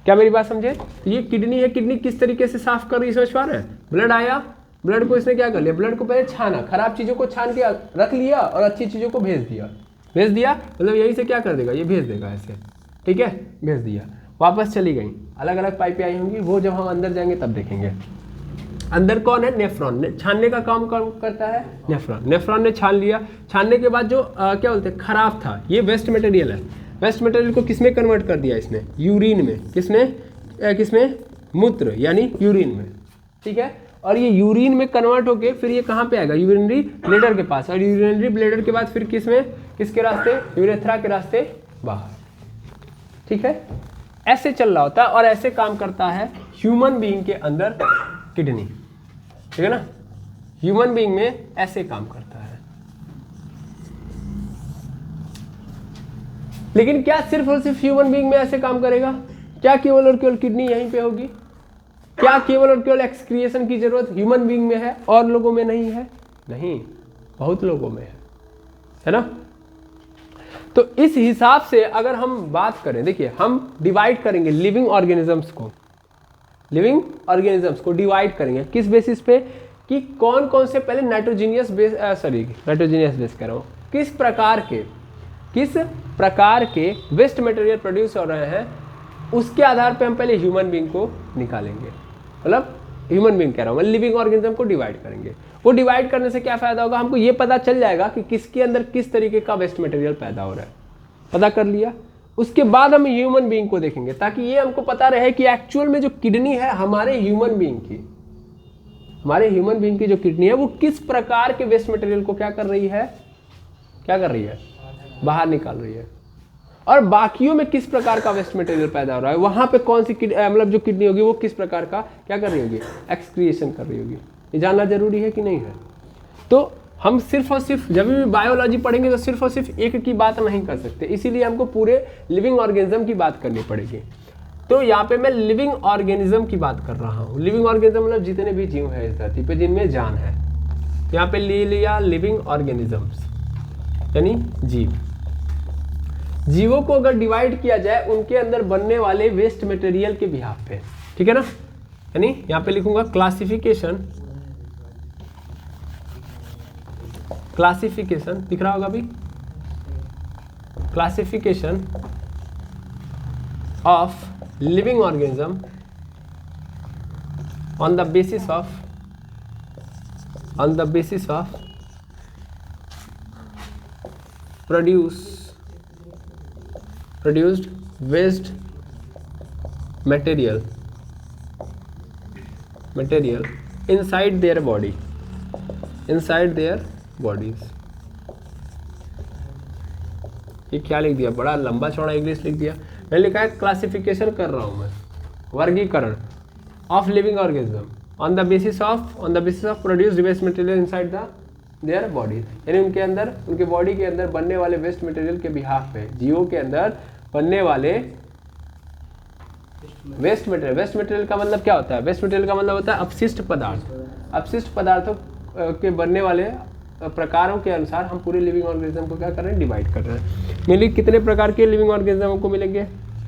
S1: क्या मेरी बात समझे। ये किडनी है, किडनी किस तरीके से साफ कर रही है, समझ पा रहे हैं। ब्लड आया, ब्लड को इसने क्या कर लिया, ब्लड को पहले छाना, खराब चीजों को छान के रख लिया और अच्छी चीजों को भेज दिया मतलब यही से क्या कर देगा, ये भेज देगा ऐसे, ठीक है, भेज दिया, वापस चली गई। अलग अलग पाइपें आई होंगी, वो जब हम अंदर जाएंगे तब देखेंगे। अंदर कौन है, नेफ्रॉन। छानने का काम कौन करता है, नेफ्रॉन। नेफ्रॉन ने छान लिया। छानने के बाद जो क्या बोलते हैं, खराब था, ये वेस्ट मटेरियल है। वेस्ट मटेरियल को किसमें कन्वर्ट कर दिया इसने, यूरिन में। किसमें मूत्र यानी यूरिन में, ठीक है। और ये यूरिन में कन्वर्ट होके फिर ये कहाँ पे आएगा, यूरिनरी ब्लैडर के पास। और यूरिनरी ब्लैडर के बाद फिर किसके रास्ते, यूरेथ्रा के रास्ते बाहर, ठीक है। ऐसे चल रहा होता है और ऐसे काम करता है ह्यूमन बीइंग के अंदर किडनी, ठीक है ना। ह्यूमन बीइंग में ऐसे काम करता है। लेकिन क्या सिर्फ और सिर्फ ह्यूमन बीइंग में ऐसे काम करेगा, क्या केवल और केवल किडनी यहीं पे होगी, क्या केवल और केवल एक्सक्रिएशन की जरूरत ह्यूमन बीइंग में है और लोगों में नहीं है, नहीं, बहुत लोगों में है ना। तो इस हिसाब से अगर हम बात करें, देखिए हम डिवाइड करेंगे लिविंग ऑर्गेनिजम्स को डिवाइड करेंगे किस बेसिस पे, कि कौन कौन से पहले नाइट्रोजीनियस बेस कह रहा हूँ, किस प्रकार के वेस्ट मटेरियल प्रोड्यूस हो रहे हैं, उसके आधार पे हम पहले ह्यूमन बीइंग को निकालेंगे। मतलब ह्यूमन बीइंग कह रहा हूँ मैं, लिविंग ऑर्गेनिज्म को डिवाइड करेंगे। वो डिवाइड करने से क्या फायदा होगा, हमको ये पता चल जाएगा कि किसके अंदर किस तरीके का वेस्ट मटेरियल पैदा हो रहा है, पता कर लिया। उसके बाद हम ह्यूमन बीइंग को देखेंगे, ताकि ये हमको पता रहे कि एक्चुअल में जो किडनी है हमारे ह्यूमन बीइंग की जो किडनी है वो किस प्रकार के वेस्ट मटेरियल को क्या कर रही है, बाहर निकाल रही है। और बाकियों में किस प्रकार का वेस्ट मटेरियल पैदा हो रहा है, वहां पे कौन सी मतलब जो किडनी होगी वो किस प्रकार का क्या कर रही होगी, एक्सक्रिएशन कर रही होगी। ये जानना जरूरी है कि नहीं है। तो हम सिर्फ और सिर्फ जब भी बायोलॉजी पढ़ेंगे तो सिर्फ और सिर्फ एक की बात नहीं कर सकते, इसीलिए हमको पूरे लिविंग ऑर्गेनिज्म की बात करनी पड़ेगी। तो यहाँ पे मैं लिविंग ऑर्गेनिज्म की बात कर रहा हूँ। लिविंग ऑर्गेनिज्म मतलब जितने भी जीव है इस धरती पे जिनमें जान है, यहाँ पे ले लिया लिविंग ऑर्गेनिजम्स यानी जीवों को अगर डिवाइड किया जाए उनके अंदर बनने वाले वेस्ट मटेरियल के बिहाफ पे, ठीक है ना। यानी यहाँ पे लिखूंगा क्लासिफिकेशन दिख रहा होगा अभी, classification of living organism on the basis of produced waste material material inside their body, inside their bodies. ये क्या लिख दिया, बड़ा लंबा चौड़ा इंग्लिश लिख दिया। मैंने लिखा है क्लासिफिकेशन कर रहा हूँ मैं, वर्गीकरण of living organism on the basis of produced waste material inside the their body, यानी उनके अंदर, उनके बॉडी के अंदर बनने वाले वेस्ट मटेरियल के बिहाफ पे, जीवों के अंदर बनने वाले वेस्ट मटेरियल। वेस्ट मटेरियल का मतलब क्या होता है? वेस्ट मटेरियल का मतलब होता है अपशिष्ट पदार्थ। अपशिष्ट पदार्थों के बनने वाले प्रकारों के अनुसार हम पूरे लिविंग ऑर्गेनिज्म को क्या कर रहे हैं, डिवाइड कर रहे हैं। मेनली कितने प्रकार के लिविंग ऑर्गेनिज्म हमको मिलेंगे?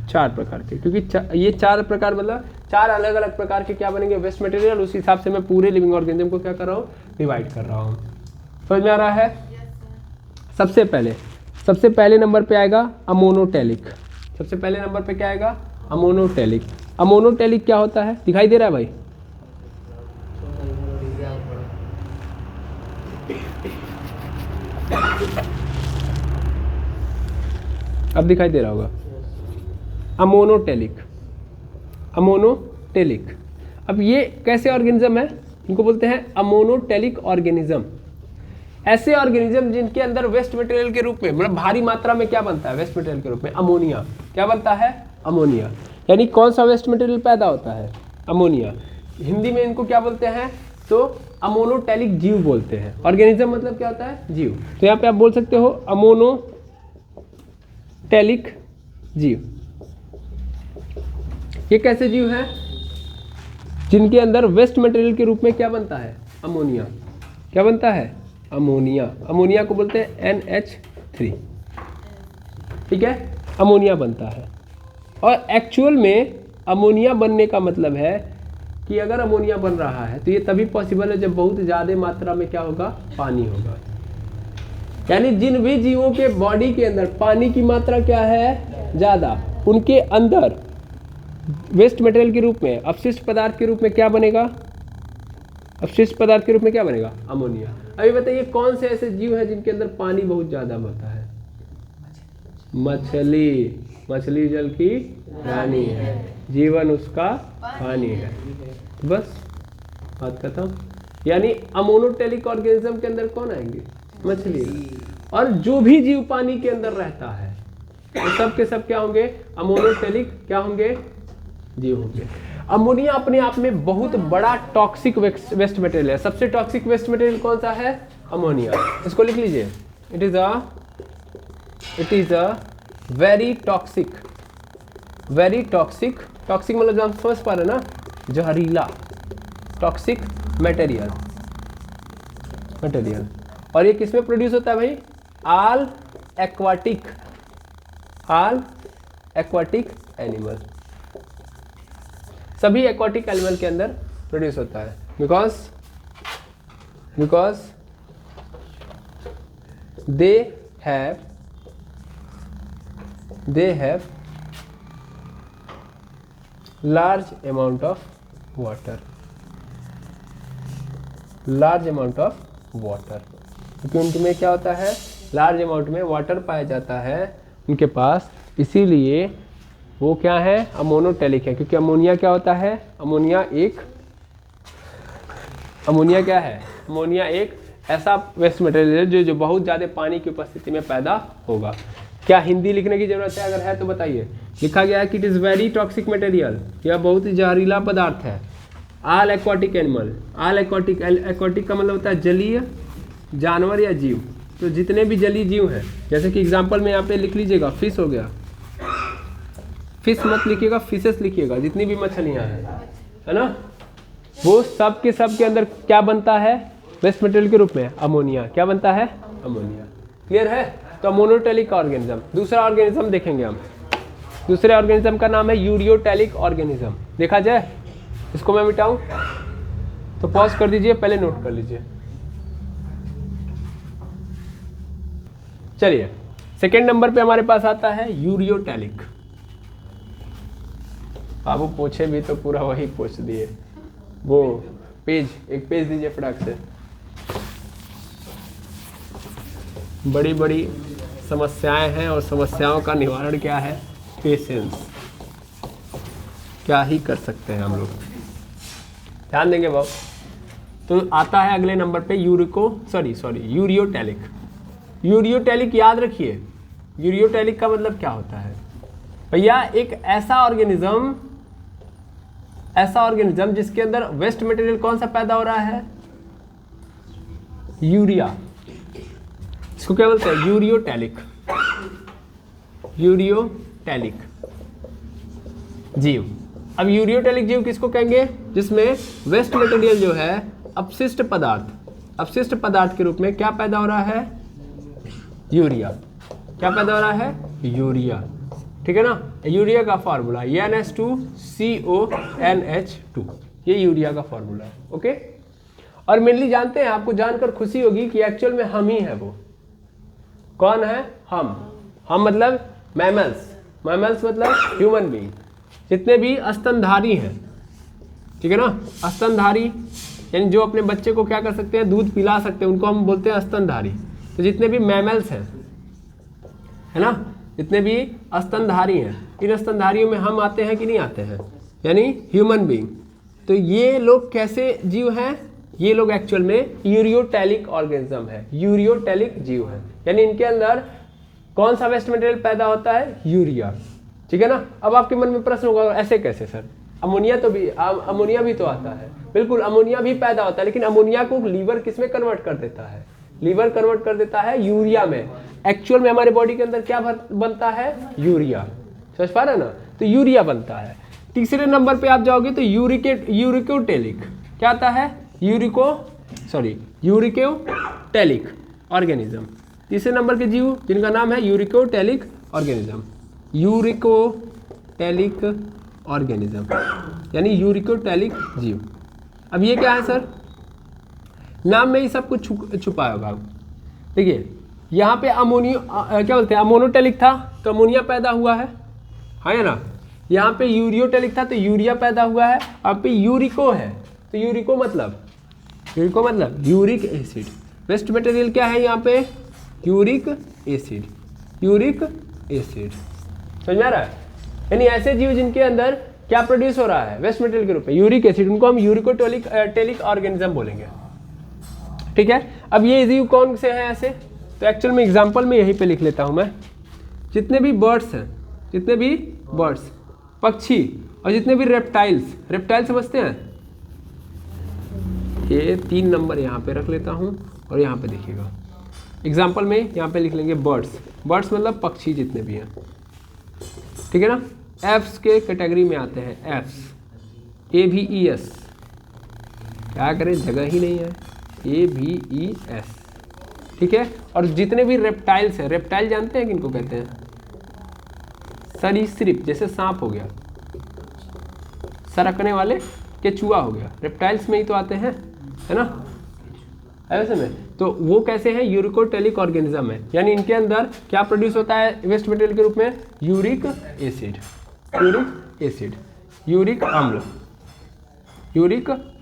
S1: 4 प्रकार के, क्योंकि ये 4 प्रकार मतलब 4 अलग अलग प्रकार के क्या बनेंगे, वेस्ट मटेरियल। उस हिसाब से मैं पूरे लिविंग ऑर्गेनिज्म को क्या कर रहा हूँ, डिवाइड कर रहा हूँ। समझ में आ रहा है? सबसे पहले नंबर पे आएगा अमोनोटेलिक। सबसे पहले नंबर पे क्या आएगा? अमोनोटेलिक। अमोनोटेलिक क्या होता है, दिखाई दे रहा है भाई? अब दिखाई दे रहा होगा। Ammonotelic, ammonotelic. अब ये कैसे ऑर्गेनिज्म है? इनको बोलते हैं अमोनोटेलिक ऑर्गेनिज्म। ऐसे ऑर्गेनिज्म जिनके अंदर वेस्ट मटेरियल के रूप में, मतलब भारी मात्रा में क्या बनता है वेस्ट मटेरियल के रूप में? अमोनिया। क्या बनता है? अमोनिया। यानी कौन सा वेस्ट मटेरियल पैदा होता है? अमोनिया। हिंदी में इनको क्या बोलते हैं? तो अमोनोटेलिक जीव बोलते हैं। ऑर्गेनिज्म मतलब क्या होता है? जीव। तो यहाँ पे आप बोल सकते हो अमोनोटेलिक जीव। ये कैसे जीव हैं? जिनके अंदर वेस्ट मटेरियल के रूप में क्या बनता है? अमोनिया। क्या बनता है? अमोनिया। अमोनिया को बोलते हैं NH3। ठीक है, अमोनिया बनता है। और एक्चुअल में अमोनिया बनने का मतलब है कि अगर अमोनिया बन रहा है तो ये तभी पॉसिबल है जब बहुत ज़्यादा मात्रा में क्या होगा? पानी होगा। यानी जिन भी जीवों के बॉडी के अंदर पानी की मात्रा क्या है? ज़्यादा, उनके अंदर वेस्ट मटेरियल के रूप में, अपशिष्ट पदार्थ के रूप में क्या बनेगा? अपशिष्ट पदार्थ के रूप में क्या बनेगा? अमोनिया। अभी बताइए कौन से ऐसे जीव हैं जिनके अंदर पानी बहुत ज़्यादा होता है? मछली। मछली जल की रानी है, जीवन उसका पानी है। बस बात खत्म। यानी अमोनोटेलिक ऑर्गेनिज्म के अंदर कौन आएंगे? मछली। और जो भी जीव पानी के अंदर रहता है वो सब के सब क्या होंगे? अमोनोटेलिक क्या होंगे? जीव होंगे। अमोनिया अपने आप में बहुत बड़ा टॉक्सिक वेस्ट मटेरियल है। सबसे टॉक्सिक वेस्ट मटेरियल कौन सा है? अमोनिया। इसको लिख लीजिए, it is a very toxic. Very toxic, toxic मतलब हम समझ पा रहे हैं ना, जहरीला, टॉक्सिक मटेरियल। और ये किसमें प्रोड्यूस होता है भाई? All aquatic animal. सभी एक्वाटिक एनिमल के अंदर प्रोड्यूस होता है। Because they have large amount of water. क्योंकि उनमें क्या होता है? लार्ज अमाउंट में वाटर पाया जाता है उनके पास, इसीलिए वो क्या है? अमोनोटेलिक है। क्योंकि अमोनिया क्या होता है? अमोनिया क्या है? अमोनिया एक ऐसा वेस्ट मटेरियल है जो बहुत ज़्यादा पानी की उपस्थिति में पैदा होगा। क्या हिंदी लिखने की जरूरत है? अगर है तो बताइए। लिखा गया है कि it is very toxic material, यह बहुत ही जहरीला पदार्थ है। All aquatic animal, all aquatic का मतलब होता है जलीय जानवर या जीव। तो जितने भी जलीय जीव हैं, जैसे कि एग्जाम्पल में यहाँ पे लिख लीजिएगा, फिश हो गया, फिश मत लिखिएगा, फिशेस लिखिएगा। जितनी भी मछलियाँ हैं, है ना, वो सब के अंदर क्या बनता है? वेस्ट मटेरियल के रूप में अमोनिया। क्या बनता है? अमोनिया। क्लियर है? तो मोनोटेलिक ऑर्गेनिज्म। दूसरा ऑर्गेनिज्म देखेंगे हम। दूसरे ऑर्गेनिज्म का नाम है यूरियोटेलिक ऑर्गेनिज्म। देखा जाए, इसको मैं मिटाऊं तो पॉज कर दीजिए, पहले नोट कर लीजिए। चलिए, सेकेंड नंबर पे हमारे पास आता है यूरियोटेलिक। बाबू पूछे भी तो पूरा वही पूछ दिए। वो एक पेज दीजिए फटाक से। बड़ी बड़ी समस्याएं हैं और समस्याओं का निवारण क्या है? पेशेंस। क्या ही कर सकते हैं हम लोग, ध्यान देंगे बाबू। तो आता है अगले नंबर पे यूरियोटैलिक। यूरियोटैलिक याद रखिए, यूरियोटैलिक का मतलब क्या होता है भैया, एक ऐसा ऑर्गेनिज्म जिसके अंदर वेस्ट मटेरियल कौन सा पैदा हो रहा है, यूरिया। इसको क्या बोलते हैं, यूरियोटैलिक जीव। अब यूरियोटैलिक जीव किसको कहेंगे, जिसमें वेस्ट मटेरियल जो है अपशिष्ट पदार्थ के रूप में क्या पैदा हो रहा है, यूरिया। क्या पैदा हो रहा है, यूरिया। ठीक है ना। यूरिया का फॉर्मूला NH2CO NH2, ये यूरिया का फॉर्मूला है। ओके। और मेनली जानते हैं, आपको जानकर खुशी होगी कि एक्चुअल में हम ही है। वो कौन है, हम मतलब मैमल्स मतलब ह्यूमन बीइंग, जितने भी स्तनधारी हैं। ठीक है ना। स्तनधारी यानी जो अपने बच्चे को क्या कर सकते हैं, दूध पिला सकते हैं, उनको हम बोलते हैं स्तनधारी। तो जितने भी मैमल्स हैं, है ना, जितने भी स्तनधारी हैं, इन स्तनधारियों में हम आते हैं कि नहीं आते हैं, यानी ह्यूमन बीइंग। तो ये लोग कैसे जीव हैं, ये लोग एक्चुअल में यूरियोटैलिक ऑर्गेनिज्म है, यूरियोटैलिक जीव है। यानी इनके अंदर कौन सा वेस्ट मटेरियल पैदा होता है, यूरिया। ठीक है ना। अब आपके मन में प्रश्न होगा, ऐसे कैसे सर, अमोनिया भी तो आता है। बिल्कुल, अमोनिया भी पैदा होता है, लेकिन अमोनिया को लीवर किस में कन्वर्ट कर देता है, लीवर कन्वर्ट कर देता है यूरिया में। एक्चुअल में हमारे बॉडी के अंदर क्या बनता है, यूरिया। समझ पा रहे ना, तो यूरिया बनता है। तीसरे नंबर पे आप जाओगे तो यूरिकोटैलिक क्या आता है, यूरिकोटैलिक ऑर्गेनिज्म। तीसरे नंबर के जीव जिनका नाम है यूरिकोटैलिक ऑर्गेनिज्म, यानी यूरिकोटैलिक जीव। अब ये क्या है सर, नाम में ही सब कुछ छुपा होगा। देखिए यहाँ पे क्या बोलते हैं, अमोनोटैलिक था तो अमोनिया पैदा हुआ है या ना। यहाँ पे यूरियोटैलिक था तो यूरिया पैदा हुआ है। अब पे यूरिको है तो यूरिको मतलब यूरिक एसिड। वेस्ट मटेरियल क्या है यहाँ पे, यूरिक एसिड। समझ में आ रहा है। यानी ऐसे जीव जिनके अंदर क्या प्रोड्यूस हो रहा है, वेस्ट मटेरियल के रूप में यूरिक एसिड, उनको हम यूरिकोटैलिक ऑर्गेनिज्म बोलेंगे। ठीक है। अब ये जीव कौन से हैं ऐसे, तो एक्चुअल में एग्जांपल में यहीं पे लिख लेता हूं मैं। जितने भी बर्ड्स पक्षी और जितने भी रेप्टाइल समझते हैं, ये 3 नंबर यहाँ पे रख लेता हूँ और यहाँ पे देखिएगा एग्जाम्पल में यहाँ पे लिख लेंगे बर्ड्स मतलब पक्षी जितने भी हैं। ठीक है ना। एफ्स के कैटेगरी में आते हैं, एफ्स AVES, क्या करें जगह ही नहीं है, AVES। ठीक है। और जितने भी रेप्टाइल्स हैं, रेप्टाइल जानते हैं किनको कहते हैं, सरीसृप, जैसे सांप हो गया, सरकने वाले, केचुआ हो गया, रेप्टाइल्स में ही तो आते हैं, है ना। ऐसे में तो वो कैसे हैं, यूरिकोटैलिक ऑर्गेनिज्म है। यानी इनके अंदर क्या प्रोड्यूस होता है वेस्ट मटेरियल के रूप में, यूरिक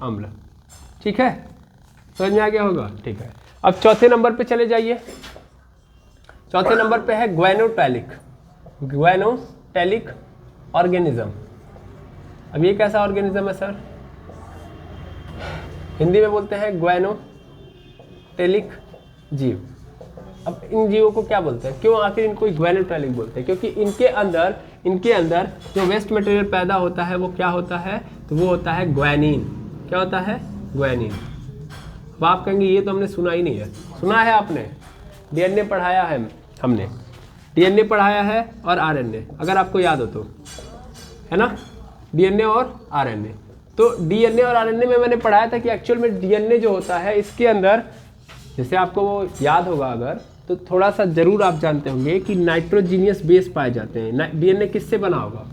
S1: अम्ल। ठीक है, समझ में आ गया होगा। ठीक है। अब चौथे नंबर पे चले जाइए। चौथे नंबर पे है ग्वेनोटैलिक ऑर्गेनिज्म। अब ये कैसा ऑर्गेनिज्म है सर, हिंदी में बोलते हैं ग्वेनोटैलिक जीव। अब इन जीवों को क्या बोलते हैं, क्यों आखिर इनको ग्वेनोटैलिक बोलते हैं, क्योंकि इनके अंदर जो वेस्ट मटेरियल पैदा होता है वो क्या होता है, तो वो होता है ग्वेनिन। क्या होता है, ग्वेनिन। अब आप कहेंगे ये तो हमने सुना ही नहीं है। सुना है आपने, DNA पढ़ाया है हमने, DNA पढ़ाया है और RNA, अगर आपको याद हो तो, है ना, DNA और RNA। तो DNA और RNA में मैंने पढ़ाया था कि एक्चुअल में DNA जो होता है इसके अंदर, जैसे आपको वो याद होगा अगर, तो थोड़ा सा जरूर आप जानते होंगे कि नाइट्रोजीनियस बेस पाए जाते हैं। DNA किससे बना होगा,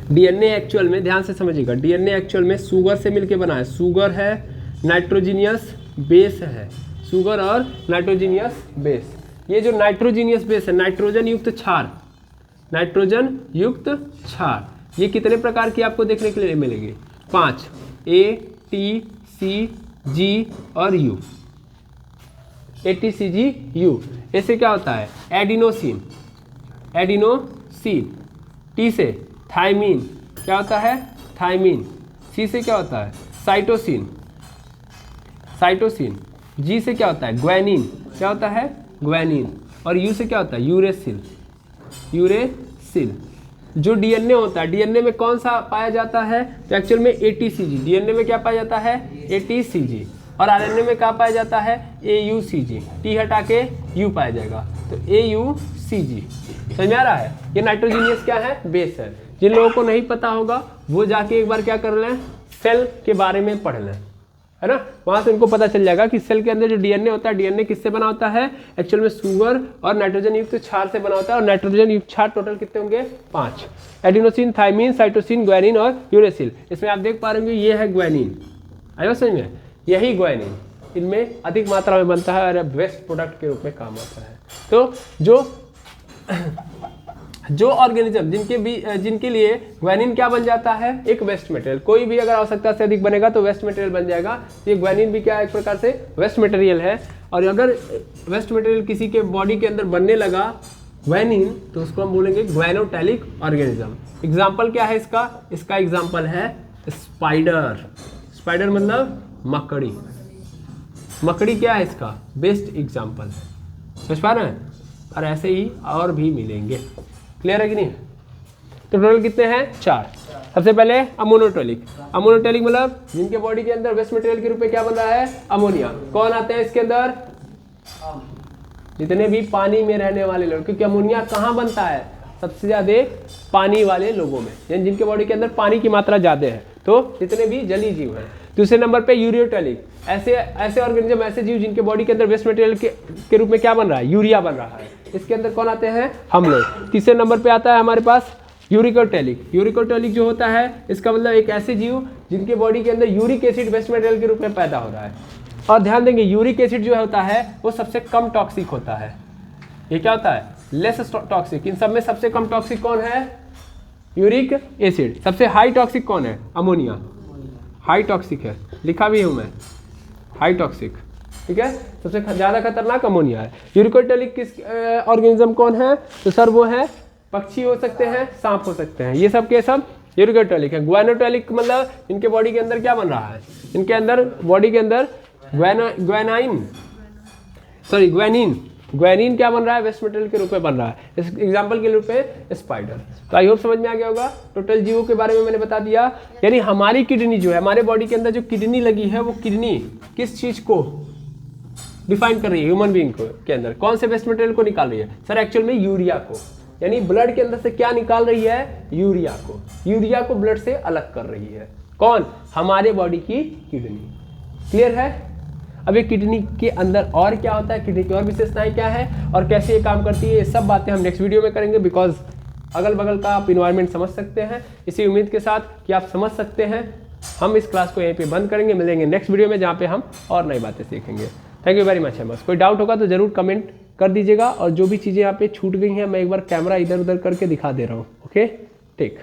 S1: DNA एक्चुअल में, ध्यान से समझिएगा, DNA एक्चुअल में शुगर से मिलके बना है। शुगर है, नाइट्रोजीनियस बेस है, शुगर और नाइट्रोजीनियस बेस। ये जो नाइट्रोजीनियस बेस है, नाइट्रोजन युक्त क्षार, ये कितने प्रकार की आपको देखने के लिए मिलेगी, 5, A, T, C, G और U। ATCG-U। इससे क्या होता है, एडिनोसिन। T से थायमीन, क्या होता है, थायमीन। C से क्या होता है, साइटोसिन, साइटोसिन। जी से क्या होता है? ग्वानिन। क्या होता है? ग्वानिन। और यू से क्या होता है? Uracil, uracil. जो डीएनए होता है, डीएनए में कौन सा पाया जाता है? तो एक्चुअल में एटीसीजी। डीएनए में क्या पाया जाता है? एटीसीजी। और आरएनए में क्या पाया जाता है? एयूसीजी। टी हटा के यू पाया जाएगा, तो एयूसीजी। समझ में आ रहा है? ये नाइट्रोजीनियस क्या है? बेस है। जिन लोगों को नहीं पता होगा वो जाके एक बार क्या कर लें, सेल के बारे में पढ़ लें, है ना। वहां से उनको पता चल जाएगा कि सेल के अंदर जो डीएनए होता है, डीएनए किससे बना होता है? एक्चुअल में शुगर और नाइट्रोजन युक्त क्षार से बना होता है। और नाइट्रोजन युक्त क्षार टोटल कितने होंगे? 5। एडिनोसिन, थाइमिन, साइटोसिन, ग्वानिन और यूरेसिल। इसमें आप देख पा रहे होंगे ये है ग्वानिन। आयो समझ में? यही ग्वानिन इनमें अधिक मात्रा में बनता है और वेस्ट प्रोडक्ट के रूप में काम आता है। तो जो ऑर्गेनिज्म जिनके लिए ग्वानिन क्या बन जाता है? एक वेस्ट मटेरियल। कोई भी अगर आवश्यकता से अधिक बनेगा तो वेस्ट मटेरियल बन जाएगा। ये ग्वानिन भी क्या एक प्रकार से वेस्ट मटेरियल है। और अगर वेस्ट मटेरियल किसी के बॉडी के अंदर बनने लगा ग्वानिन, तो उसको हम बोलेंगे ग्वानोटैलिक ऑर्गेनिज्म। एग्जाम्पल क्या है इसका? इसका एग्जाम्पल है स्पाइडर। स्पाइडर मतलब मकड़ी। मकड़ी क्या है इसका? बेस्ट एग्जाम्पल है। समझ पा रहे हैं? और ऐसे ही और भी मिलेंगे। क्लियर है कि नहीं? तो टोटल कितने हैं? 4। सबसे पहले अमोनोटॉलिक। अमोनोटॉलिक मतलब जिनके बॉडी के अंदर वेस्ट मटेरियल के रूप में क्या बन रहा है? अमोनिया। कौन आते हैं इसके अंदर? जितने भी पानी में रहने वाले लोग, क्योंकि अमोनिया कहाँ बनता है? सबसे ज्यादा पानी वाले लोगों में, यानी जिनके बॉडी के अंदर पानी की मात्रा ज्यादा है, तो जितने भी जलीय जीव हैं। दूसरे नंबर पे यूरियोटॉलिक। ऐसे ऑर्गेनिज्म, ऐसे जीव जिनके बॉडी के अंदर वेस्ट मटेरियल के रूप में क्या बन रहा है? यूरिया बन रहा है। इसके अंदर कौन आते हैं? हम लोग। तीसरे नंबर पे आता है हमारे पास यूरिकोटॉलिक। यूरिकोटॉलिक जो होता है, इसका मतलब एक ऐसे जीव जिनके बॉडी के अंदर यूरिक एसिड वेस्ट मटेरियल के रूप में पैदा हो रहा है। और ध्यान देंगे, यूरिक एसिड जो होता है वो सबसे कम टॉक्सिक होता है। ये क्या होता है? Less toxic. इन सब में सबसे कम टॉक्सिक कौन है? Uric acid. सबसे हाई टॉक्सिक कौन है? अमोनिया। हाई टॉक्सिक है, लिखा भी हूं मैं, हाई टॉक्सिक। ठीक है, सबसे ज़्यादा खतरनाक अमोनिया है। यूरिकोटॉलिक किस ऑर्गेनिज्म कौन है? तो सर वो है, पक्षी हो सकते हैं, सांप हो सकते हैं, ये सब के सब यूरिकोटॉलिक है। ग्वानोटॉलिक मतलब इनके बॉडी के अंदर क्या बन रहा है? इनके अंदर बॉडी के अंदर ग्वानिन क्या बन रहा है? वेस्ट मटेरियल के रूप में बन रहा है। इस एग्जाम्पल के रूप में स्पाइडर। तो आई होप समझ में आ गया होगा। टोटल जीवों के बारे में मैंने बता दिया। यानी हमारी किडनी जो है, हमारे बॉडी के अंदर जो किडनी लगी है, वो किडनी किस चीज को डिफाइन कर रही है? ह्यूमन बीइंग को के अंदर कौन से वेस्ट मटेरियल को निकाल रही है? सर एक्चुअल में यूरिया को। यानी ब्लड के अंदर से क्या निकाल रही है? यूरिया को। यूरिया को ब्लड से अलग कर रही है। कौन? हमारे बॉडी की किडनी। क्लियर है? अब ये किडनी के अंदर और क्या होता है, किडनी की और विशेषताएं क्या है और कैसे ये काम करती है, ये सब बातें हम नेक्स्ट वीडियो में करेंगे। बिकॉज अगल बगल का आप इन्वायरमेंट समझ सकते हैं, इसी उम्मीद के साथ कि आप समझ सकते हैं। हम इस क्लास को यहीं पे बंद करेंगे, मिलेंगे नेक्स्ट वीडियो में जहाँ पे हम और नई बातें सीखेंगे। Thank you very much. है बस कोई डाउट होगा तो ज़रूर कमेंट कर दीजिएगा। और जो भी चीज़ें यहाँ पे छूट गई हैं, मैं एक बार कैमरा इधर उधर करके दिखा दे रहा हूँ। ओके, ठीक।